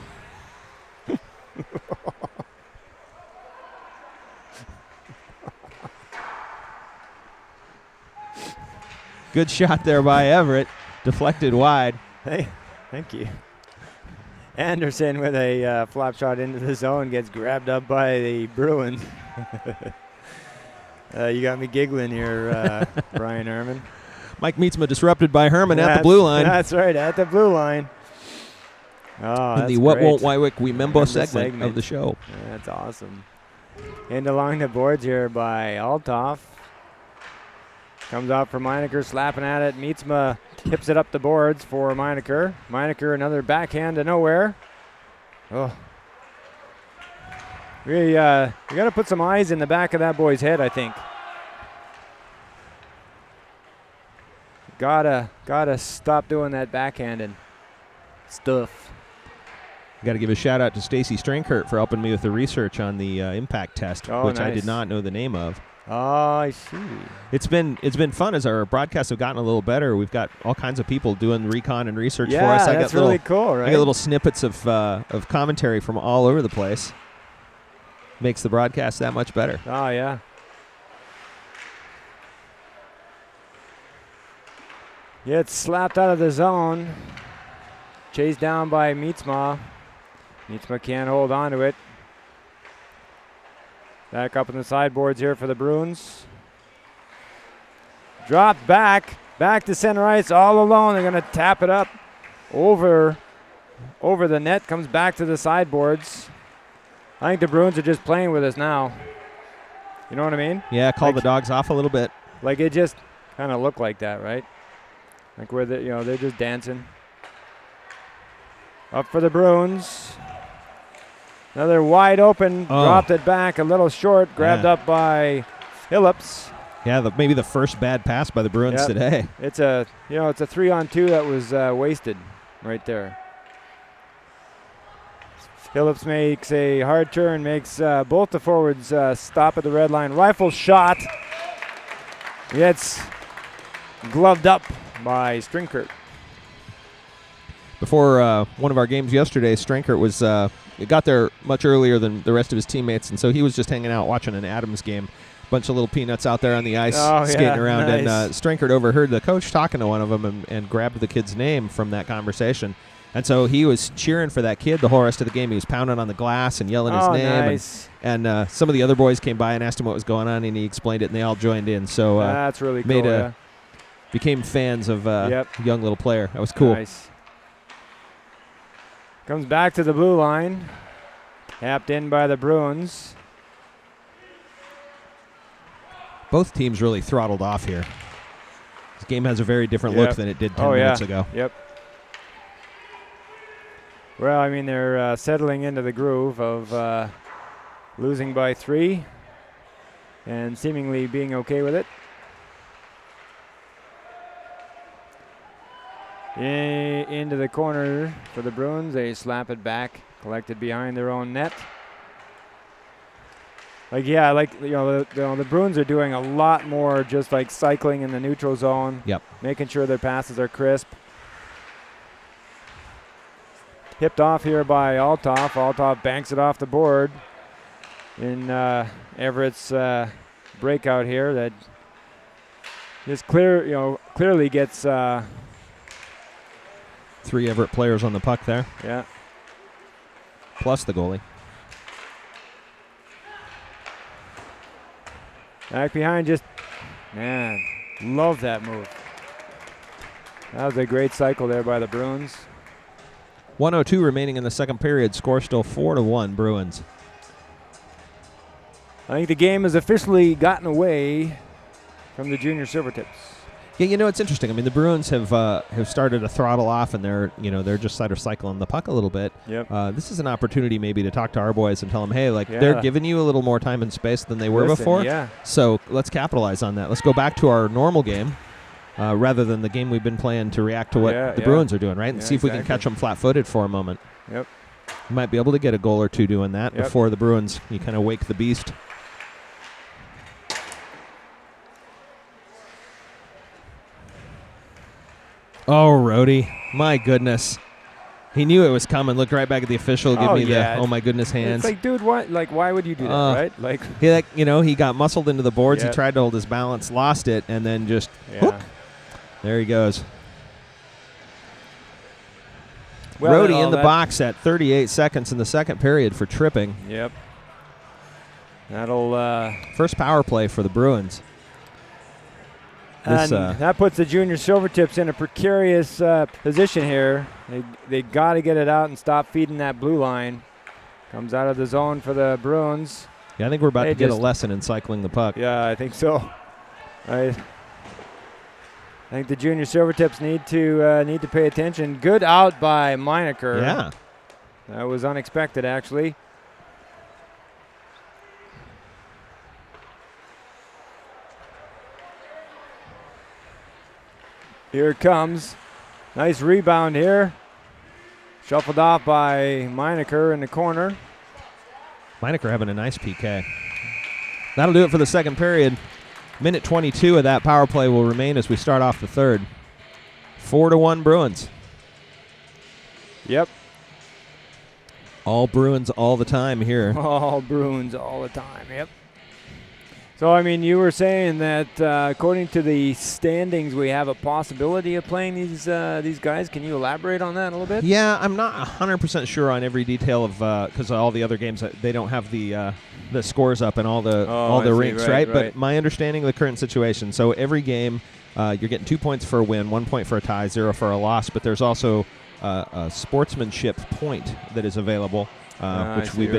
Good shot there by Everett. Deflected wide. Hey, thank you. Anderson with a flop shot into the zone gets grabbed up by the Bruins. You got me giggling here, Brian Herman. Mike Mietzma disrupted by Herman at the blue line. That's right, at the blue line. Oh, in the What Won't Wywick Remember segment of the show. That's awesome. And along the boards here by Althoff. Comes out for Meinecker, slapping at it. Mietzma tips it up the boards for Meinecker. Meinecker, another backhand to nowhere. Oh. We got to put some eyes in the back of that boy's head, I think. Gotta stop doing that backhanding stuff. Got to give a shout out to Stacy Stringkirk for helping me with the research on the impact test, which nice. I did not know the name of. Oh, I see. It's been fun as our broadcasts have gotten a little better. We've got all kinds of people doing recon and research for us. Yeah, that's really cool, right? I get little snippets of commentary from all over the place. Makes the broadcast that much better. Oh, yeah. Gets slapped out of the zone. Chased down by Mietzma. Mietzma can't hold on to it. Back up in the sideboards here for the Bruins. Dropped back. Back to center ice all alone. They're going to tap it up over the net. Comes back to the sideboards. I think the Bruins are just playing with us now. You know what I mean? Yeah, call the dogs off a little bit. Like it just kind of looked like that, right? Like where they're just dancing. Up for the Bruins. Another wide open, dropped it back a little short, grabbed up by Phillips. Yeah, maybe the first bad pass by the Bruins today. It's a 3-on-2 that was wasted right there. Phillips makes a hard turn, makes both the forwards stop at the red line. Rifle shot. Gets gloved up by Strinkert. Before one of our games yesterday, Strinkert was got there much earlier than the rest of his teammates, and so he was just hanging out watching an Adams game. Bunch of little peanuts out there on the ice skating around, nice. and Strinkert overheard the coach talking to one of them and grabbed the kid's name from that conversation. And so he was cheering for that kid the whole rest of the game. He was pounding on the glass and yelling his name. Nice. And some of the other boys came by and asked him what was going on, and he explained it, and they all joined in. So that's really cool. Became fans of young little player. That was cool. Nice. Comes back to the blue line. Tapped in by the Bruins. Both teams really throttled off here. This game has a very different look than it did 10 minutes ago. Yep. Well, I mean, they're settling into the groove of losing by 3 and seemingly being okay with it. Into the corner for the Bruins. They slap it back, collected behind their own net. The Bruins are doing a lot more just like cycling in the neutral zone. Yep. Making sure their passes are crisp. Hipped off here by Althoff. Althoff banks it off the board in Everett's breakout here. That just clearly gets 3 Everett players on the puck there. Yeah. Plus the goalie. Back behind, love that move. That was a great cycle there by the Bruins. 1:02 remaining in the second period. Score still 4-1 Bruins. I think the game has officially gotten away from the Junior Silvertips. Yeah, it's interesting. I mean, the Bruins have started to throttle off, and they're just sort of cycling the puck a little bit. Yep. This is an opportunity maybe to talk to our boys and tell them, hey, they're giving you a little more time and space than they were before. Yeah. So let's capitalize on that. Let's go back to our normal game rather than the game we've been playing to react to what the Bruins are doing, right? And see if we can catch them flat-footed for a moment. Yep. You might be able to get a goal or two doing that before the Bruins, you kind of wake the beast. Oh, Rhodey. My goodness. He knew it was coming. Looked right back at the official. Give me the, oh, my goodness, hands. It's like, dude, what? Like, why would you do that, right? He got muscled into the boards. He tried to hold his balance, lost it, and then just, whoop, there he goes. Well, Rhodey in the box at 38 seconds in the second period for tripping. Yep. That'll first power play for the Bruins. And that puts the Junior Silvertips in a precarious position here. They got to get it out and stop feeding that blue line. Comes out of the zone for the Bruins. Yeah, I think we're about to get a lesson in cycling the puck. Yeah, I think so. I think the Junior Silvertips need to pay attention. Good out by Meinecker. Yeah. That was unexpected, actually. Here it comes. Nice rebound here. Shuffled off by Meinecker in the corner. Meinecker having a nice PK. That'll do it for the second period. Minute 22 of that power play will remain as we start off the third. 4-1 Bruins. Yep. All Bruins all the time here. All Bruins all the time, yep. So, I mean, you were saying that according to the standings, we have a possibility of playing these guys. Can you elaborate on that a little bit? Yeah, I'm not 100% sure on every detail of because all the other games they don't have the scores up and all the rinks, right? But my understanding of the current situation, so every game you're getting 2 points for a win, 1 point for a tie, 0 for a loss. But there's also a sportsmanship point that is available, which we've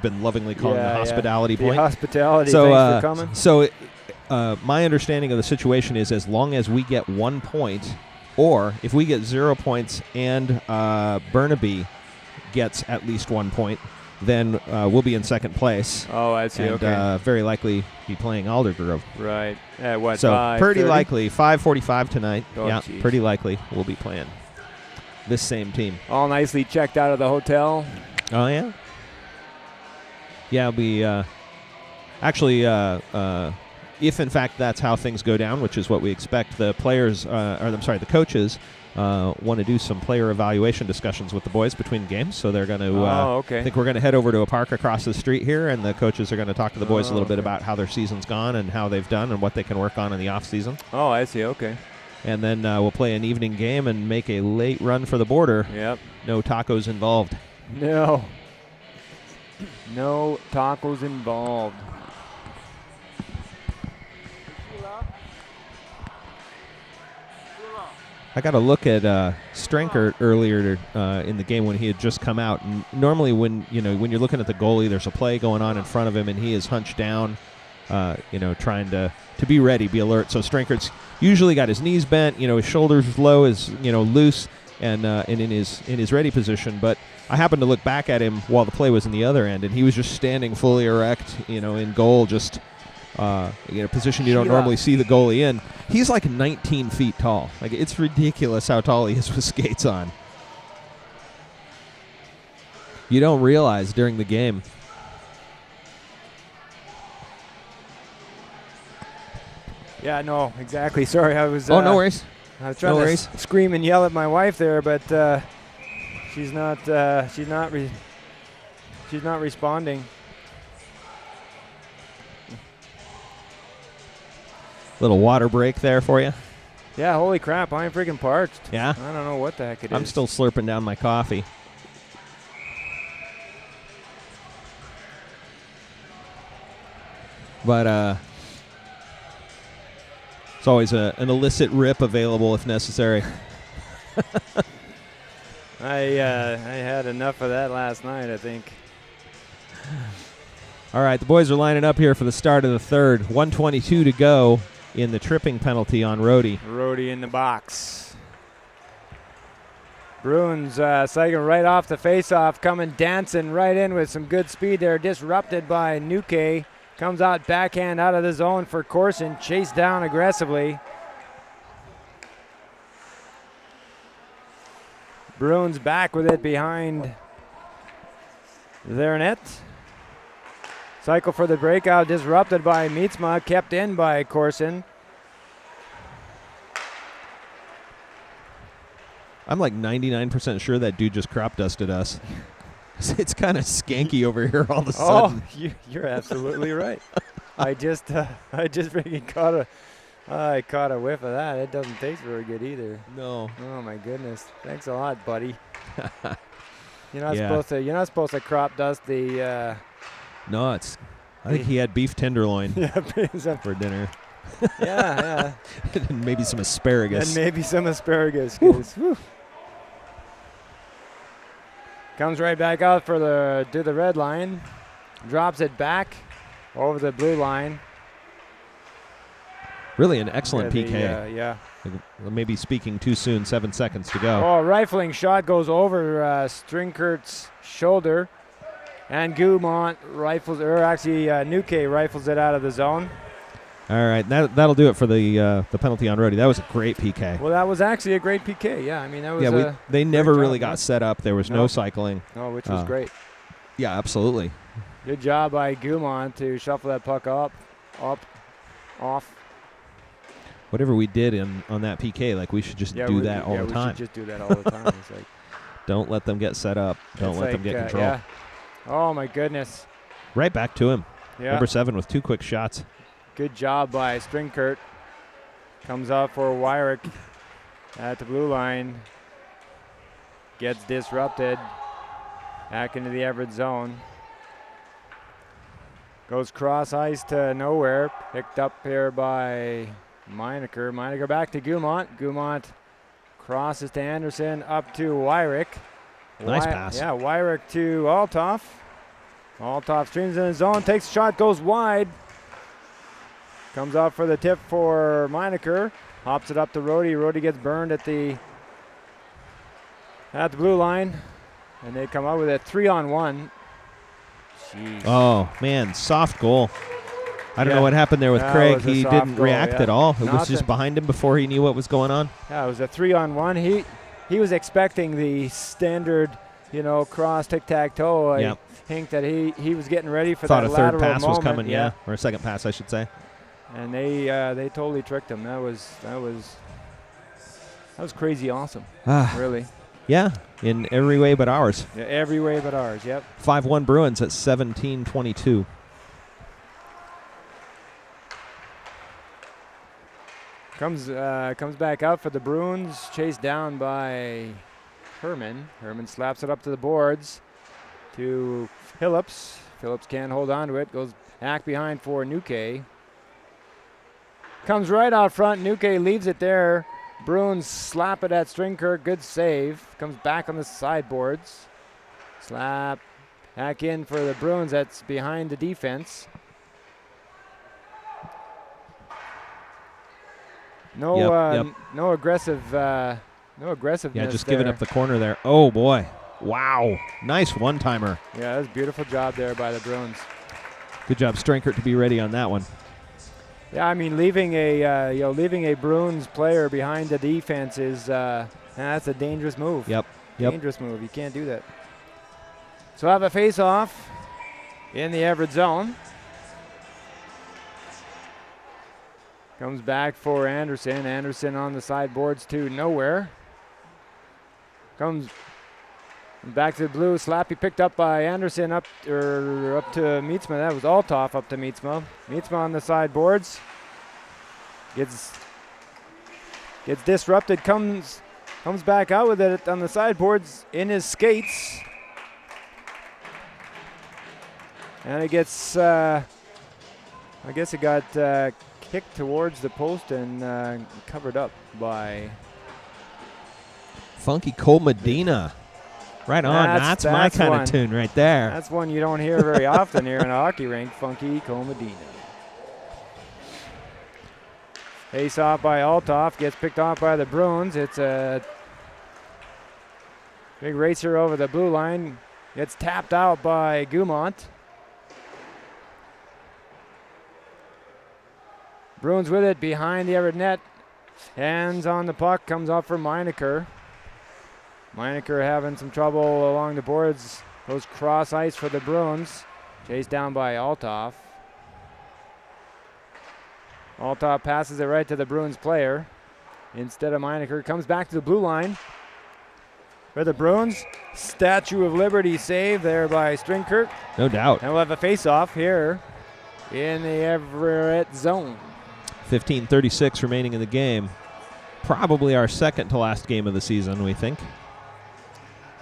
been lovingly calling the hospitality point. The hospitality. Thanks for coming. So my understanding of the situation is, as long as we get 1 point, or if we get 0 points and Burnaby gets at least 1 point, then we'll be in second place. Oh, I see. And very likely be playing Aldergrove. Right. At what? So pretty likely 5:45 tonight. Oh, yeah, geez. pretty likely we'll be playing this same team. All nicely checked out of the hotel. Oh yeah. Yeah, we actually, if in fact that's how things go down, which is what we expect, the players, the coaches. Want to do some player evaluation discussions with the boys between games, so they're going to. I think we're going to head over to a park across the street here, and the coaches are going to talk to the boys a little bit about how their season's gone and how they've done and what they can work on in the off season. Oh, I see. Okay. And then we'll play an evening game and make a late run for the border. Yep. No tacos involved. No. No tacos involved. I got a look at Strankert earlier in the game when he had just come out. And normally, when you're looking at the goalie, there's a play going on in front of him, and he is hunched down, trying to be ready, be alert. So Strankert's usually got his knees bent, his shoulders low, is loose, and in his ready position. But I happened to look back at him while the play was in the other end, and he was just standing fully erect, in goal, just. A position you don't normally see the goalie in. He's like 19 feet tall. Like, it's ridiculous how tall he is with skates on. You don't realize during the game. Yeah, no, exactly. Sorry, I was. No worries. I was trying to scream and yell at my wife there, but she's not. She's not responding. Little water break there for you. Yeah, holy crap, I'm freaking parched. Yeah? I don't know what the heck it is. I'm still slurping down my coffee. But it's always an illicit rip available if necessary. I had enough of that last night, I think. All right, the boys are lining up here for the start of the third. 1:22 to go in the tripping penalty on Rhodey. Rhodey in the box. Bruins cycling right off the faceoff, coming dancing right in with some good speed there. Disrupted by Nuke. Comes out backhand out of the zone for Corson. Chased down aggressively. Bruins back with it behind their net. Cycle for the breakout, disrupted by Mietzma, kept in by Corson. I'm like 99% sure that dude just crop dusted us. It's kind of skanky over here all of a sudden. Oh, you're absolutely right. I just freaking caught a whiff of that. It doesn't taste very good either. No. Oh my goodness. Thanks a lot, buddy. You're not supposed to crop dust the. No, I think he had beef tenderloin for dinner. Yeah. And maybe some asparagus. Comes right back out to the red line. Drops it back over the blue line. Really an excellent PK. Yeah. Maybe speaking too soon, 7 seconds to go. Oh, rifling shot goes over Strinkert's shoulder. And Gumont Nuke rifles it out of the zone. All right, that'll do it for the penalty on Rhodey. That was a great PK. Well, that was actually a great PK. Yeah, I mean that was. They never really got set up. There was no cycling. No, which was great. Yeah, absolutely. Good job by Gumont to shuffle that puck up, off. Whatever we did on that PK, like we should just do that all the time. We should just do that all the time. It's like, don't let them get set up. Don't let them get control. Yeah. Oh my goodness. Right back to him. Yeah. Number 7 with 2 quick shots. Good job by Stringkert. Comes out for Wyrick at the blue line. Gets disrupted. Back into the Everett zone. Goes cross ice to nowhere. Picked up here by Meinecker back to Gumont. Gumont crosses to Anderson, up to Wyrick. Nice pass. Yeah, Wyrick to Altoff. Altoff streams in his zone, takes a shot, goes wide. Comes out for the tip for Meinecker. Hops it up to Rhodey. Rhodey gets burned at the blue line. And they come out with a 3-on-1. Jeez. Oh, man, soft goal. I don't know what happened there with Craig. He didn't react at all. It was just behind him before he knew what was going on. Yeah, it was a 3-on-1. He was expecting the standard, cross tic-tac-toe. I think that he was getting ready for that lateral moment. Thought a third pass was coming, or a second pass, I should say. And they totally tricked him. That was crazy awesome. Really. Yeah, in every way but ours. Yeah, every way but ours. Yep. 5-1 Bruins at 17:22. Comes back out for the Bruins, chased down by Herman. Herman slaps it up to the boards to Phillips. Phillips can't hold on to it. Goes back behind for Nuke. Comes right out front. Nuke leaves it there. Bruins slap it at Stringkirk. Good save. Comes back on the sideboards. Slap back in for the Bruins. That's behind the defense. No aggressive. No aggressiveness. Yeah, just giving up the corner there. Oh boy! Wow, nice one-timer. Yeah, that was a beautiful job there by the Bruins. Good job, Stringkirk, to be ready on that one. Yeah, I mean, leaving a Bruins player behind the defense is that's a dangerous move. Yep. Dangerous move. You can't do that. So have a face-off in the Everett zone. Comes back for Anderson. Anderson on the sideboards to nowhere. Comes back to the blue. Slappy picked up by Anderson up to Mietzma. That was Altoff up to Mietzma. Mietzma on the sideboards. Gets disrupted. Comes back out with it on the sideboards in his skates. And it gets, I guess it got kicked towards the post and covered up by Funky Cole Medina. Right on. That's my kind of tune right there. That's one you don't hear very often here in a hockey rink. Funky Cole Medina. Face off by Altoff. Gets picked off by the Bruins. It's a big racer over the blue line. Gets tapped out by Gumont. Bruins with it behind the Everett net. Hands on the puck. Comes up for Meinecker. Meinecker having some trouble along the boards. Goes cross ice for the Bruins. Chased down by Altoff. Altoff passes it right to the Bruins player. Instead of Meinecker. Comes back to the blue line. For the Bruins. Statue of Liberty save there by Stringkirk. No doubt. And we'll have a face-off here in the Everett zone. 15:36 remaining in the game. Probably our second to last game of the season, we think.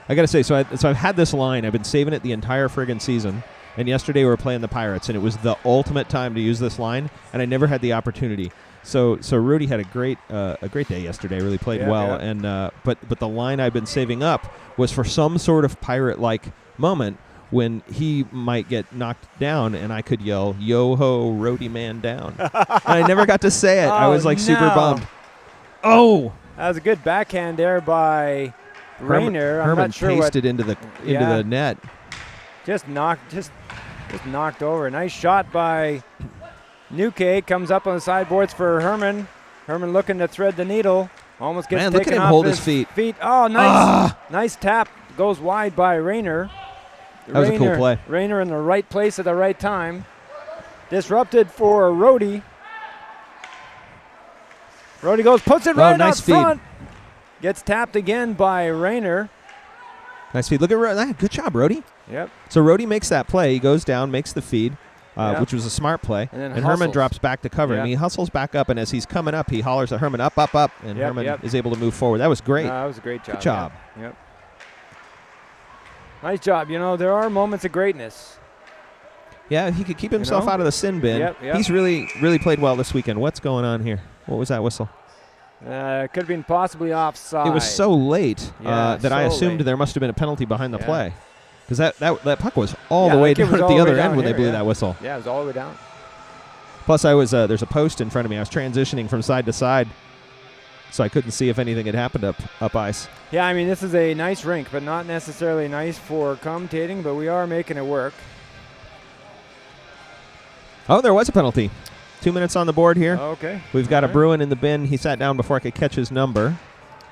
I got to say, so I've had this line. I've been saving it the entire friggin' season. And yesterday we were playing the Pirates, and it was the ultimate time to use this line, and I never had the opportunity. So Rudy had a great day yesterday. Really played well, and but the line I've been saving up was for some sort of pirate-like moment when he might get knocked down, and I could yell, "Yo ho, Rhodey man down!" And I never got to say it. I was super bummed. Oh, that was a good backhand there by Rayner. Herman I'm not sure pasted into the net. Just knocked over. Nice shot by Nuke. Comes up on the sideboards for Herman. Herman looking to thread the needle. Almost gets taken off. Look at him hold his feet. Oh, nice. Nice tap. Goes wide by Rayner. That was a cool play. Rayner in the right place at the right time. Disrupted for Rhodey. Rhodey goes, puts it right out front. Gets tapped again by Rayner. Nice feed. Look at good job, Rhodey. Yep. So Rhodey makes that play. He goes down, makes the feed, which was a smart play. And Herman drops back to cover him. He hustles back up, and as he's coming up, he hollers at Herman, up, up, up, and Herman is able to move forward. That was great. That was a great job. Good job. Yep. Nice job. There are moments of greatness. Yeah, if he could keep himself out of the sin bin. Yep. He's really played well this weekend. What's going on here? What was that whistle? Could have been possibly offside. It was so late that I assumed late. there must have been a penalty behind the play. Because that puck was all the way down at the other end when they blew that whistle. Yeah, it was all the way down. Plus, there's a post in front of me. I was transitioning from side to side, so I couldn't see if anything had happened up ice. Yeah, I mean, this is a nice rink, but not necessarily nice for commentating, but we are making it work. Oh, there was a penalty. 2 minutes on the board here. Okay. We've got a Bruin in the bin. He sat down before I could catch his number,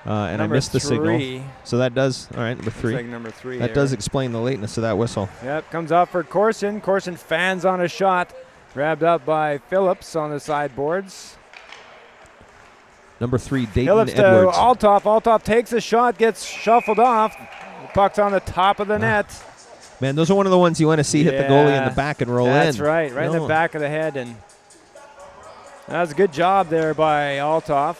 and I missed the signal. So that does, all right, number 3. Like number 3 that does explain the lateness of that whistle. Yep, comes out for Corson. Corson fans on a shot. Grabbed up by Phillips on the sideboards. Number 3, Dayton Phillips Edwards. to Althoff. Althoff takes a shot, gets shuffled off. The puck's on the top of the net. Man, those are one of the ones you want to see hit the goalie in the back and roll in. That's right in the back of the head. And that was a good job there by Althoff.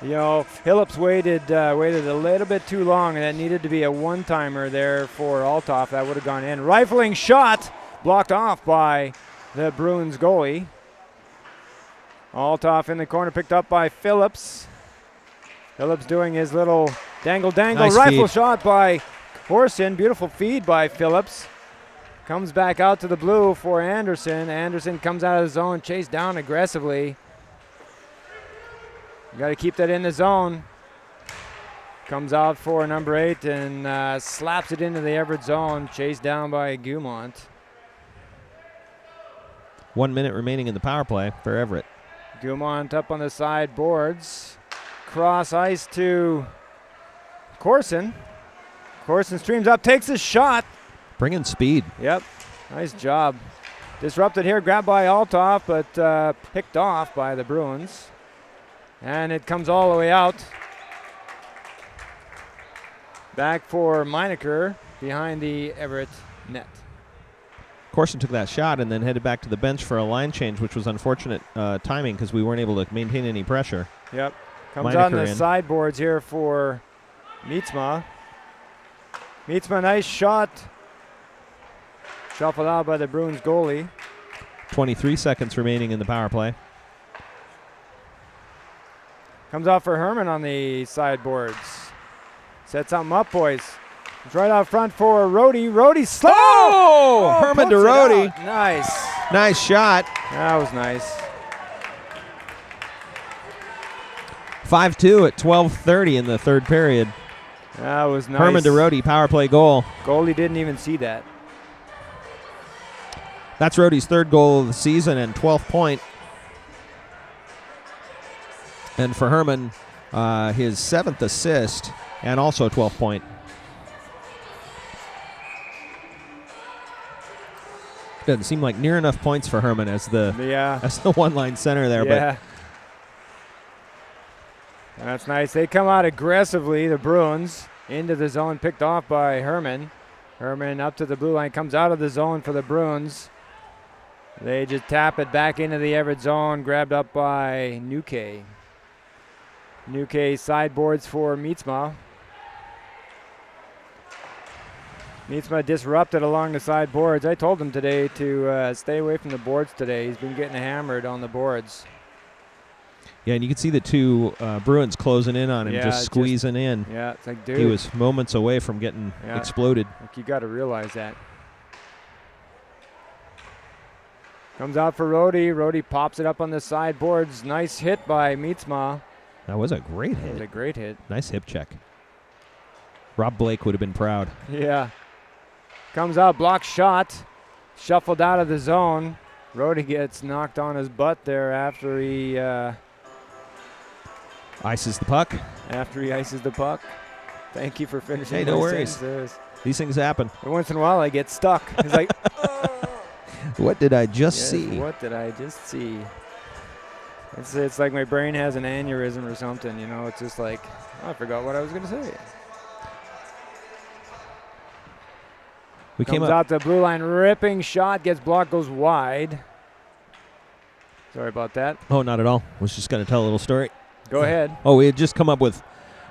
You know, Phillips waited a little bit too long, and that needed to be a one-timer there for Althoff. That would have gone in. Rifling shot blocked off by the Bruins goalie. Althoff in the corner, picked up by Phillips. Phillips doing his little dangle Nice rifle feed. shot by Corson. Beautiful feed by Phillips. Comes back out to the blue for Anderson. Anderson comes out of the zone, chased down aggressively. Got to keep that in the zone. Comes out for number 8 and slaps it into the Everett zone, chased down by Gumont. 1 minute remaining in the power play for Everett. Gumont up on the sideboards. Cross ice to Corson. Corson streams up, takes a shot. Bringing speed. Yep, nice job. Disrupted here, grabbed by Althoff, but picked off by the Bruins. And it comes all the way out. Back for Meinecker behind the Everett net. Corson took that shot and then headed back to the bench for a line change, which was unfortunate timing because we weren't able to maintain any pressure. Yep. Comes Meinecker on the in. sideboards here for Mietzma. Mietzma, nice shot. Shuffled out by the Bruins goalie. 23 seconds remaining in the power play. Comes out for Herman on the sideboards. Set something up, boys. It's right out front for Rhodey. Rhodey slow! Oh! Herman to puts it Rhodey. out. Nice. Nice shot. That was nice. 5-2 at 12:30 in the third period. That was nice. Herman to Rhodey, power play goal. Goalie didn't even see that. That's Rhodey's third goal of the season and 12th point. And for Herman, his 7th assist and also 12th point. Doesn't seem like near enough points for Herman as the one-line center there. Yeah. But that's nice. They come out aggressively, the Bruins, into the zone, picked off by Herman. Herman up to the blue line, comes out of the zone for the Bruins. They just tap it back into the Everett zone, grabbed up by Nuke. Nuke sideboards for Mietzma. Mietzma disrupted along the sideboards. I told him today to stay away from the boards today. He's been getting hammered on the boards. Yeah, and you can see the two Bruins closing in on him, just squeezing in. Yeah, it's like, dude. He was moments away from getting exploded. Like, you got to realize that. Comes out for Rhodey. Rhodey pops it up on the sideboards. Nice hit by Mietzma. That was a great hit. It was a great hit. Nice hip check. Rob Blake would have been proud. Yeah. Comes out, blocked shot. Shuffled out of the zone. Rhodey gets knocked on his butt there after he ices the puck. After he ices the puck. Thank you for finishing. Hey, no worries. These things happen. Once in a while I get stuck. It's like, what did I just see? What did I just see? It's like my brain has an aneurysm or something, you know. It's just like, oh, I forgot what I was going to say. We Comes out the blue line, ripping shot, gets blocked, goes wide. Sorry about that. Oh, not at all. Was just going to tell a little story. Go ahead. Oh, we had just come up with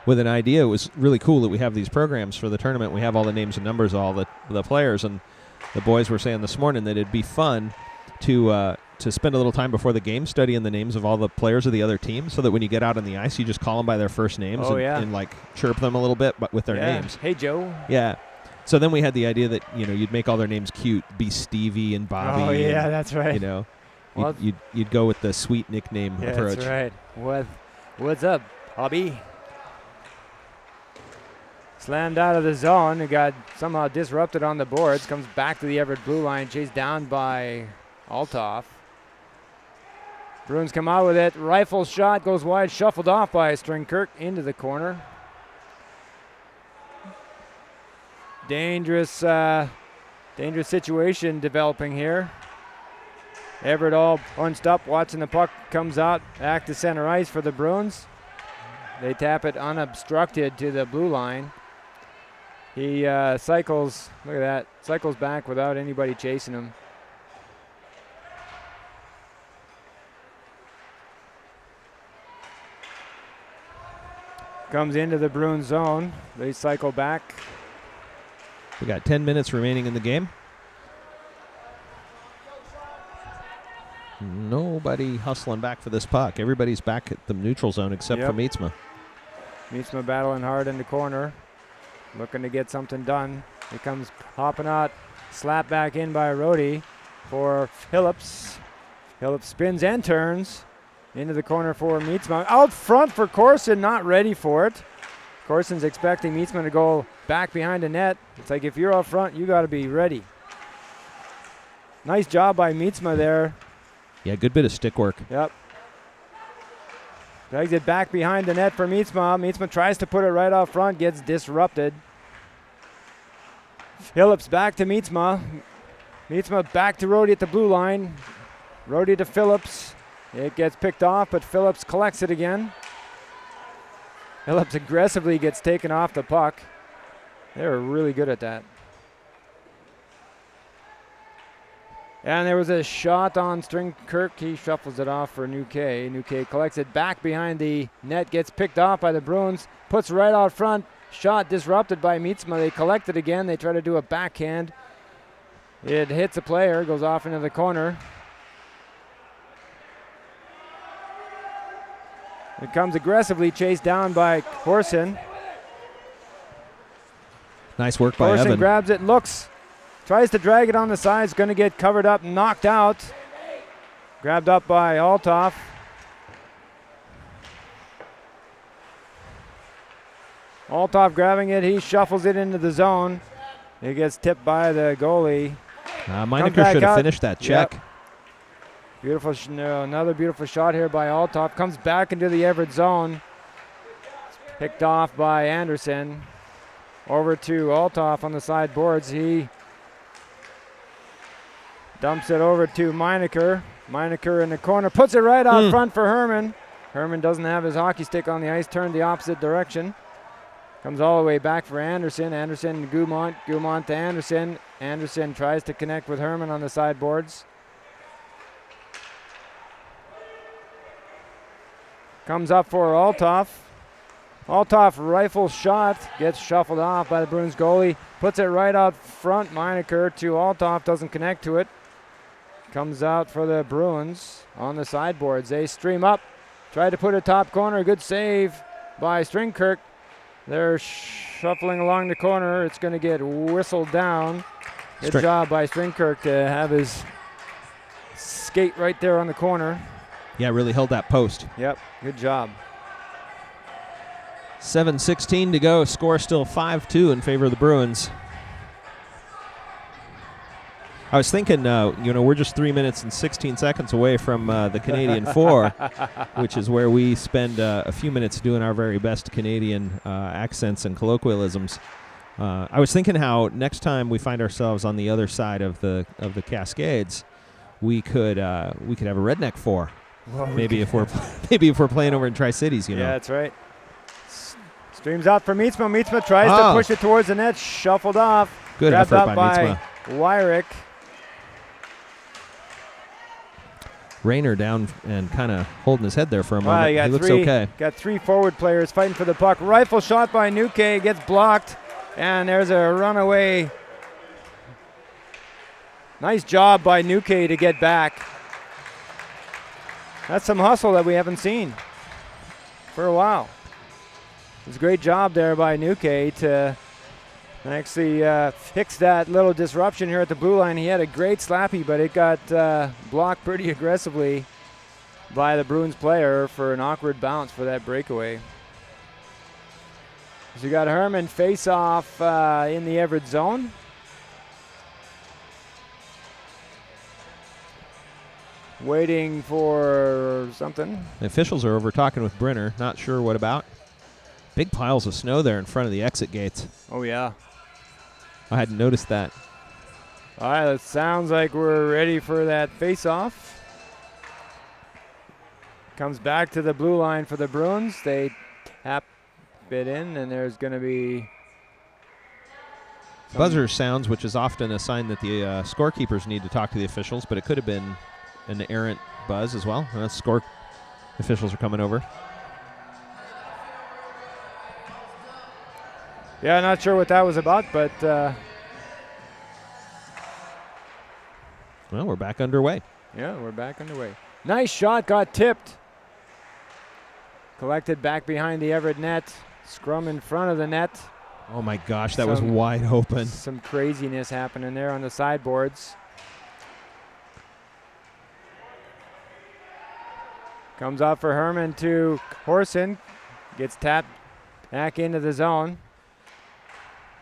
an idea. It was really cool that we have these programs for the tournament. We have all the names and numbers of all the players, and the boys were saying this morning that it'd be fun to spend a little time before the game studying the names of all the players of the other team, so that when you get out on the ice, you just call them by their first names and like chirp them a little bit, but with their names. Hey, Joe. Yeah. So then we had the idea that you'd make all their names cute, be Stevie and Bobby. Oh yeah, that's right. Well, you'd go with the sweet nickname approach. That's right. What's up, Bobby? Slammed out of the zone. It got somehow disrupted on the boards. Comes back to the Everett blue line, chased down by Altoff. Bruins come out with it. Rifle shot goes wide, shuffled off by Stringkirk into the corner. Dangerous situation developing here. Everett all bunched up, watching the puck comes out back to center ice for the Bruins. They tap it unobstructed to the blue line. He cycles, look at that, cycles back without anybody chasing him. Comes into the Bruins zone. They cycle back. We got 10 minutes remaining in the game. Nobody hustling back for this puck. Everybody's back at the neutral zone except for Mietzma. Mietzma battling hard in the corner, looking to get something done. He comes hopping out, slapped back in by Rhodey for Phillips. Phillips spins and turns into the corner for Mietzma. Out front for Corson, not ready for it. Corson's expecting Mietzma to go back behind the net. It's like, if you're up front, you got to be ready. Nice job by Mietzma there. Yeah, good bit of stick work. Yep. Drags it back behind the net for Mietzma. Mietzma tries to put it right out front, gets disrupted. Phillips back to Mietzma. Mietzma back to Rhodey at the blue line. Rhodey to Phillips. It gets picked off, but Phillips collects it again. Phillips aggressively gets taken off the puck. They're really good at that. And there was a shot on Stringkirk. He shuffles it off for New K. New K collects it back behind the net, gets picked off by the Bruins, puts right out front. Shot disrupted by Mietzma. They collect it again. They try to do a backhand. It hits a player, goes off into the corner. It comes aggressively chased down by Corson. Nice work by Corson Evan. Grabs it, looks, tries to drag it on the sides, going to get covered up, knocked out. Grabbed up by Altoff. Altoff grabbing it, he shuffles it into the zone. It gets tipped by the goalie. Meinecker should have finished that check. Yep. Beautiful, another beautiful shot here by Altoff. Comes back into the Everett zone. Picked off by Anderson. Over to Altoff on the side boards. He dumps it over to Meinecker. Meinecker in the corner. Puts it right out front for Herman. Herman doesn't have his hockey stick on the ice. Turned the opposite direction. Comes all the way back for Anderson. Anderson to Gumont. Gumont to Anderson. Anderson tries to connect with Herman on the sideboards. Comes up for Altoff. Altoff rifle shot. Gets shuffled off by the Bruins goalie. Puts it right out front. Meinecker to Altoff. Doesn't connect to it. Comes out for the Bruins on the sideboards. They stream up. Try to put a top corner. Good save by Stringkirk. They're shuffling along the corner. It's going to get whistled down. Good job by Stringkirk to have his skate right there on the corner. Yeah, really held that post. Yep, good job. 7:16 to go. Score still 5-2 in favor of the Bruins. I was thinking, we're just 3 minutes and 16 seconds away from the Canadian 4, which is where we spend a few minutes doing our very best Canadian accents and colloquialisms. I was thinking how next time we find ourselves on the other side of the Cascades, we could have a redneck 4. Well, maybe if we're playing over in Tri-Cities, Yeah, that's right. Streams out for Mietzma. Mietzma tries to push it towards the net. Shuffled off. Good effort up by Mietzma. Wyrick. Rayner down and kind of holding his head there for a moment. He looks okay. Got 3 forward players fighting for the puck. Rifle shot by Nuke. Gets blocked. And there's a runaway Nice job by Nuke to get back. That's some hustle that we haven't seen for a while. It's a great job there by Nuke to actually fix that little disruption here at the blue line. He had a great slappy, but it got blocked pretty aggressively by the Bruins player for an awkward bounce for that breakaway. So you got Herman face off in the Everett zone. Waiting for something. The officials are over talking with Brenner. Not sure what about. Big piles of snow there in front of the exit gates. Oh, yeah. I hadn't noticed that. All right, it sounds like we're ready for that face-off. Comes back to the blue line for the Bruins. They tap it in, and there's going to be... Buzzer sounds, which is often a sign that the scorekeepers need to talk to the officials, but it could have been an errant buzz as well. Score officials are coming over. Yeah, not sure what that was about, but... well, we're back underway. Yeah, we're back underway. Nice shot, got tipped. Collected back behind the Everett net. Scrum in front of the net. Oh my gosh, that was wide open. Some craziness happening there on the sideboards. Comes out for Herman to Horson. Gets tapped back into the zone.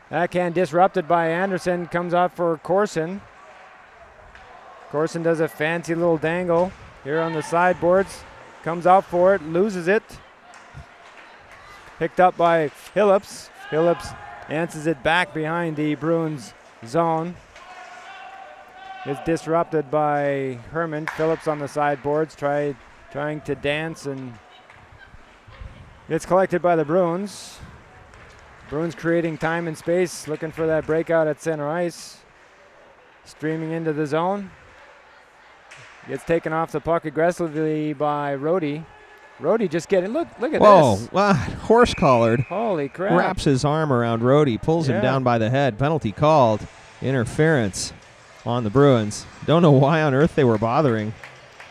Backhand disrupted by Anderson. Comes out for Corson. Corson does a fancy little dangle here on the sideboards. Comes out for it, loses it. Picked up by Phillips. Phillips answers it back behind the Bruins zone. It's disrupted by Herman. Phillips on the sideboards trying to dance, and it's collected by the Bruins. Bruins creating time and space, looking for that breakout at center ice. Streaming into the zone. Gets taken off the puck aggressively by Rhodey. Rhodey just getting, look at this. Whoa, horse collared. Holy crap. Wraps his arm around Rhodey, pulls him down by the head. Penalty called. Interference on the Bruins. Don't know why on earth they were bothering.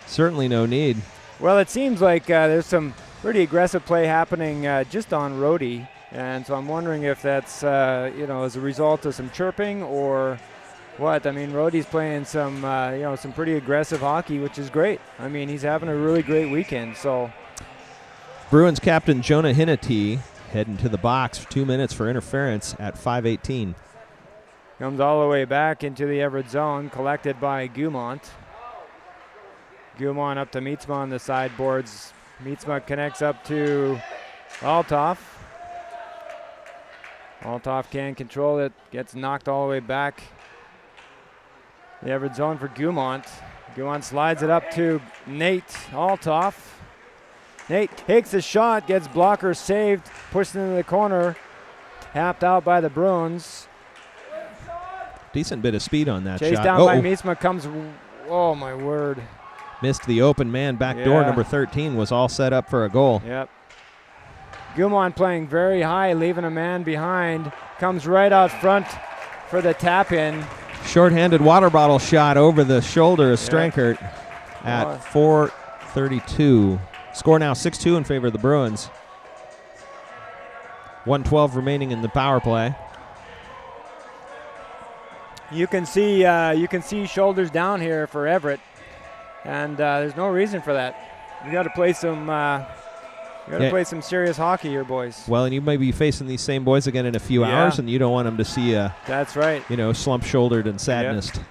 Certainly no need. Well, it seems like there's some pretty aggressive play happening just on Rhodey. And so I'm wondering if that's, as a result of some chirping or what. I mean, Rhodey's playing some, some pretty aggressive hockey, which is great. I mean, he's having a really great weekend. So, Bruins captain Jonah Hinnity heading to the box for 2 minutes for interference at 5:18. Comes all the way back into the Everett zone, collected by Gumont. Gumont up to Mietzma on the sideboards. Mietzma connects up to Althoff. Althoff can't control it, gets knocked all the way back. The Everett zone for Gumont. Gumont slides it up to Nate Althoff. Nate takes the shot, gets blocker saved, pushed into the corner, tapped out by the Bruins. Decent bit of speed on that Chased shot. down by Mietzma, comes, oh my word. Missed the open man back door. Number 13 was all set up for a goal. Yep. Gumont playing very high, leaving a man behind. Comes right out front for the tap in. Short-handed water bottle shot over the shoulder of Strankert at 4:32. Score now 6-2 in favor of the Bruins. 1:12 remaining in the power play. You can see shoulders down here for Everett, and there's no reason for that. You got to play some. Play some serious hockey here, boys. Well, and you may be facing these same boys again in a few hours, and you don't want them to see that's right. Slump-shouldered and sadness. Yep.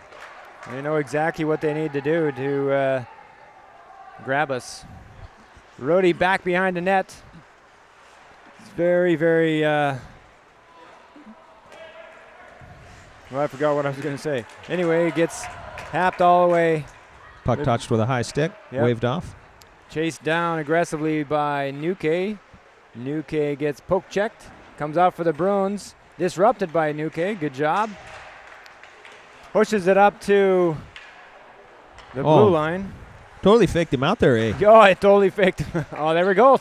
They know exactly what they need to do to grab us. Rhodey back behind the net. It's very, very. Well, I forgot what I was going to say. Anyway, he gets tapped all the way. Puck touched with a high stick, waved off. Chased down aggressively by Nuke. Nuke gets poke checked. Comes out for the Bruins. Disrupted by Nuke. Good job. Pushes it up to the blue line. Totally faked him out there, eh? Oh, it totally faked him. Oh, there we go.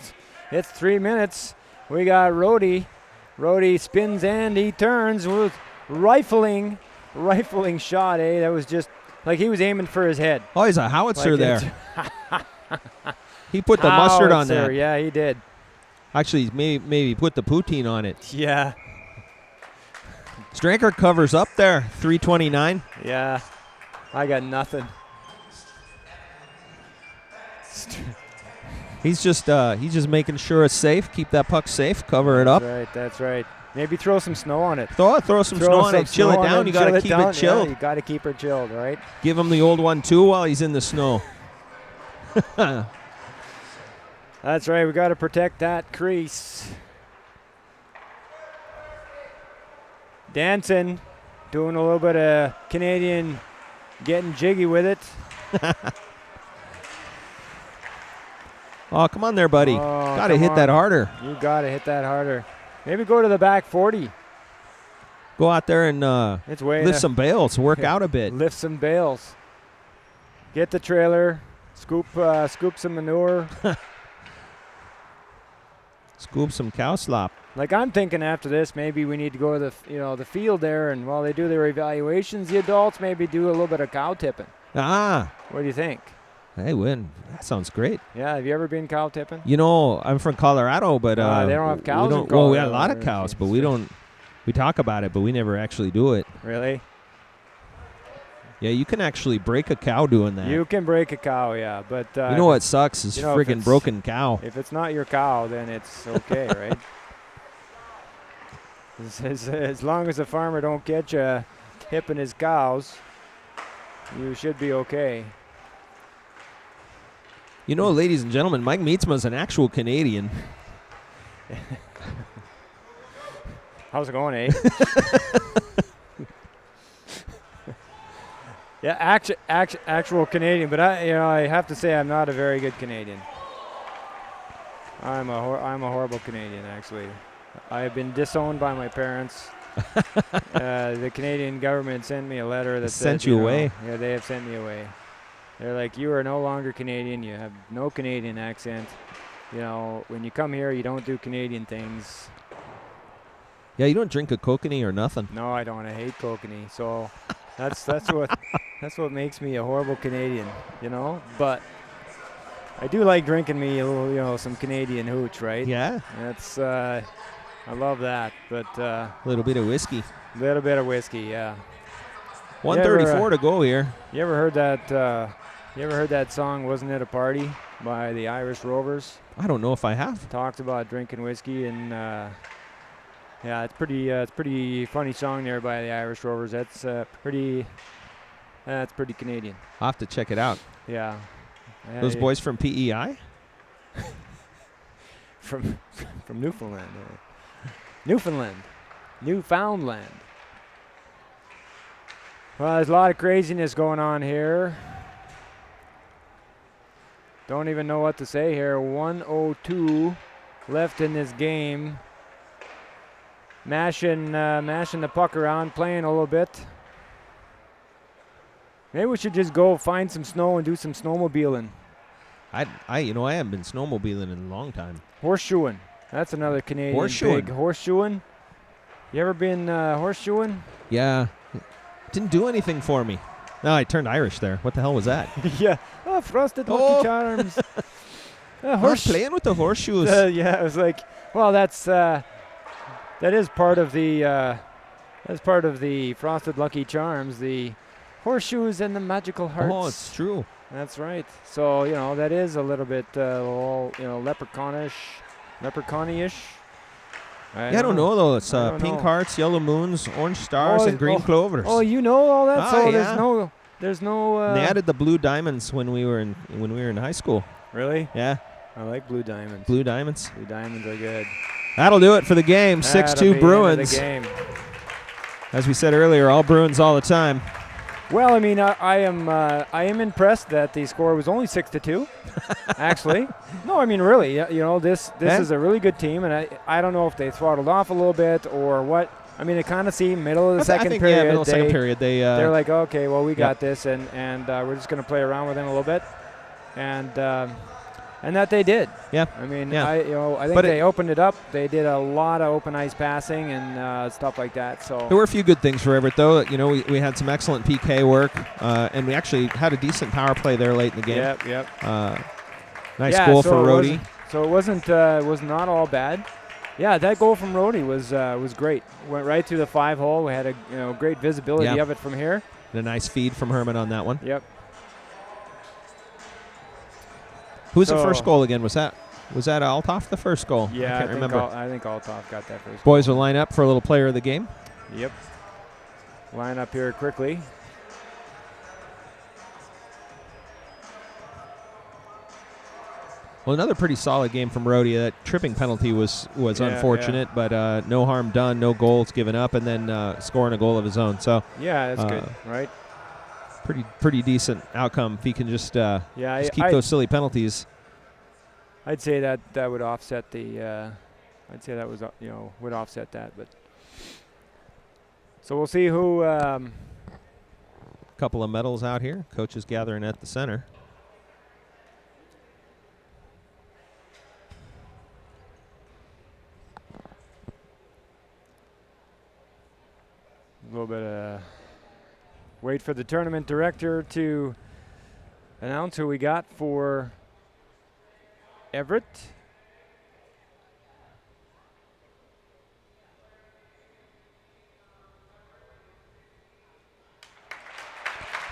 It's 3 minutes. We got Rhodey. Rhodey spins and he turns with rifling shot, eh? That was just Like he was aiming for his head. Oh, he's a howitzer Like there. He put the mustard on that. Yeah, he did. Actually, maybe put the poutine on it. Yeah. Stranker covers up there, 329. Yeah. I got nothing. He's just making sure it's safe. Keep that puck safe. Cover it up. That's right. Maybe throw some snow on it. Throw some snow on it. Chill it down. You got to keep it chilled. Yeah, you got to keep it chilled, right? Give him the old 1-2 while he's in the snow. That's right. We got to protect that crease. Dancing, doing a little bit of Canadian, getting jiggy with it. Oh, come on there, buddy. Got to hit that harder. You got to hit that harder. Maybe go to the back 40. Go out there and lift some bales. Work out a bit. Lift some bales. Get the trailer. Scoop some manure. Scoop some cow slop. Like I'm thinking after this, maybe we need to go to the field there, and while they do their evaluations, the adults maybe do a little bit of cow tipping. Ah. What do you think? Hey, Win. That sounds great. Yeah, have you ever been cow tipping? I'm from Colorado, but they don't have cows. Well, we have a lot of cows, but we don't. We talk about it, but we never actually do it. Really? Yeah, you can actually break a cow doing that. You can break a cow, yeah, but you know what sucks is friggin' broken cow. If it's not your cow, then it's okay, right? As long as the farmer don't get you hipping his cows, you should be okay. You know, ladies and gentlemen, Mike Meetsma's an actual Canadian. How's it going, eh? Yeah, actual Canadian, but I have to say I'm not a very good Canadian. I'm a horrible Canadian, actually. I have been disowned by my parents. The Canadian government sent me a letter that sent you away. Yeah, they have sent me away. They're like, you are no longer Canadian. You have no Canadian accent. When you come here, you don't do Canadian things. Yeah, you don't drink a kokanee or nothing. No, I don't. I hate kokanee. So that's what makes me a horrible Canadian. But I do like drinking me a little, some Canadian hooch, right? Yeah. That's I love that. But a little bit of whiskey. A little bit of whiskey, yeah. 1:34 to go here. You ever heard that song, Wasn't It a Party, by the Irish Rovers? I don't know if I have. Talked about drinking whiskey, and yeah, it's pretty funny song there by the Irish Rovers. That's pretty Canadian. I'll have to check it out. Yeah. Those boys from PEI? from Newfoundland. Newfoundland. Well, there's a lot of craziness going on here. Don't even know what to say here. 1:02 left in this game. Mashing the puck around, playing a little bit. Maybe we should just go find some snow and do some snowmobiling. I haven't been snowmobiling in a long time. Horseshoeing. That's another Canadian big. Horseshoeing. You ever been horseshoeing? Yeah. Didn't do anything for me. No, I turned Irish there. What the hell was that? Yeah. Oh, frosted Lucky Charms. Playing with the horseshoes. Yeah, it was like, well, that is part of the frosted Lucky Charms, the horseshoes and the magical hearts. Oh, it's true. That's right. So, that is a little bit leprechaun-ish. I don't know though. It's pink hearts, yellow moons, orange stars, and green clovers. Oh, you know all that? So yeah. there's no. They added the blue diamonds when we were in high school. Really? Yeah. I like blue diamonds. Blue diamonds. Blue diamonds are good. That'll do it for the game. 6-2 Bruins. The game. As we said earlier, all Bruins all the time. Well, I mean, I am impressed that the score was only 6-2. Actually, no, I mean really, this is a really good team, and I don't know if they throttled off a little bit or what. I mean, it kind of seemed middle of the second period. Yeah, middle of the second period. They're like, okay, well, we got this, and we're just going to play around with them a little bit, and And that they did. Yeah. I mean, Yeah. I think But they opened it up. They did a lot of open ice passing and stuff like that. So there were a few good things for Everett, though. We had some excellent PK work, and we actually had a decent power play there late in the game. Yep. Nice goal for Rhodey. So it was not all bad. Yeah, that goal from Rhodey was great. Went right through the 5-hole. We had a great visibility of it from here. And a nice feed from Herman on that one. Yep. Who was the first goal again? Was that Althoff, the first goal? Yeah, I can't remember. I think Althoff got that first. Boys will line up for a little player of the game. Yep. Line up here quickly. Well, another pretty solid game from Rhodey. That tripping penalty was unfortunate, but no harm done, no goals given up, and then scoring a goal of his own. So yeah, that's good, right? Pretty decent outcome if he can just keep those silly penalties. I'd say that would offset the. I'd say that was would offset that, but. So we'll see who. Couple of medals out here. Coaches gathering at the center. A little bit of wait for the tournament director to announce who we got for Everett.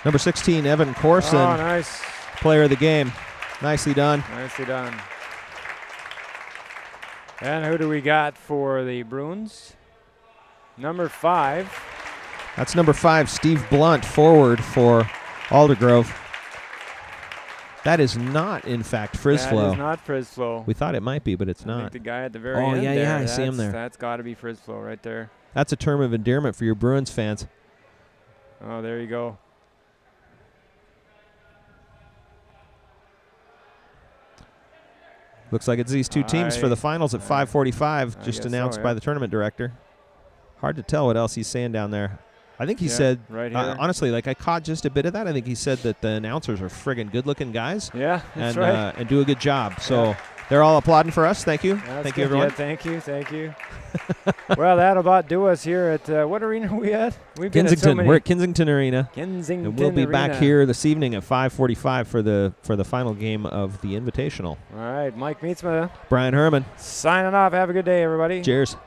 Number 16, Evan Corson. Oh, nice. Player of the game. Nicely done. Nicely done. And who do we got for the Bruins? Number 5. That's number 5, Steve Blunt, forward for Aldergrove. That is not, in fact, Frisflo. That is not Frisflo. We thought it might be, but it's I not. think the guy at the very end. Oh, yeah, I see him there. That's got to be Frisflo right there. That's a term of endearment for your Bruins fans. Oh, there you go. Looks like it's these two teams for the finals at 5:45, just announced by the tournament director. Hard to tell what else he's saying down there. I think he said, right here. Honestly, like I caught just a bit of that. I think he said that the announcers are friggin' good-looking guys. Yeah, that's and, right. And do a good job. So they're all applauding for us. Thank you. Thank you, everyone. Yeah, thank you. Well, that'll about do us here at what arena are we at? We've Kensington. We're at Kensington Arena. Kensington and we'll be Arena. back here this evening at 5:45 for the final game of the Invitational. All right, Mike Meetsma. Brian Herman. Signing off. Have a good day, everybody. Cheers.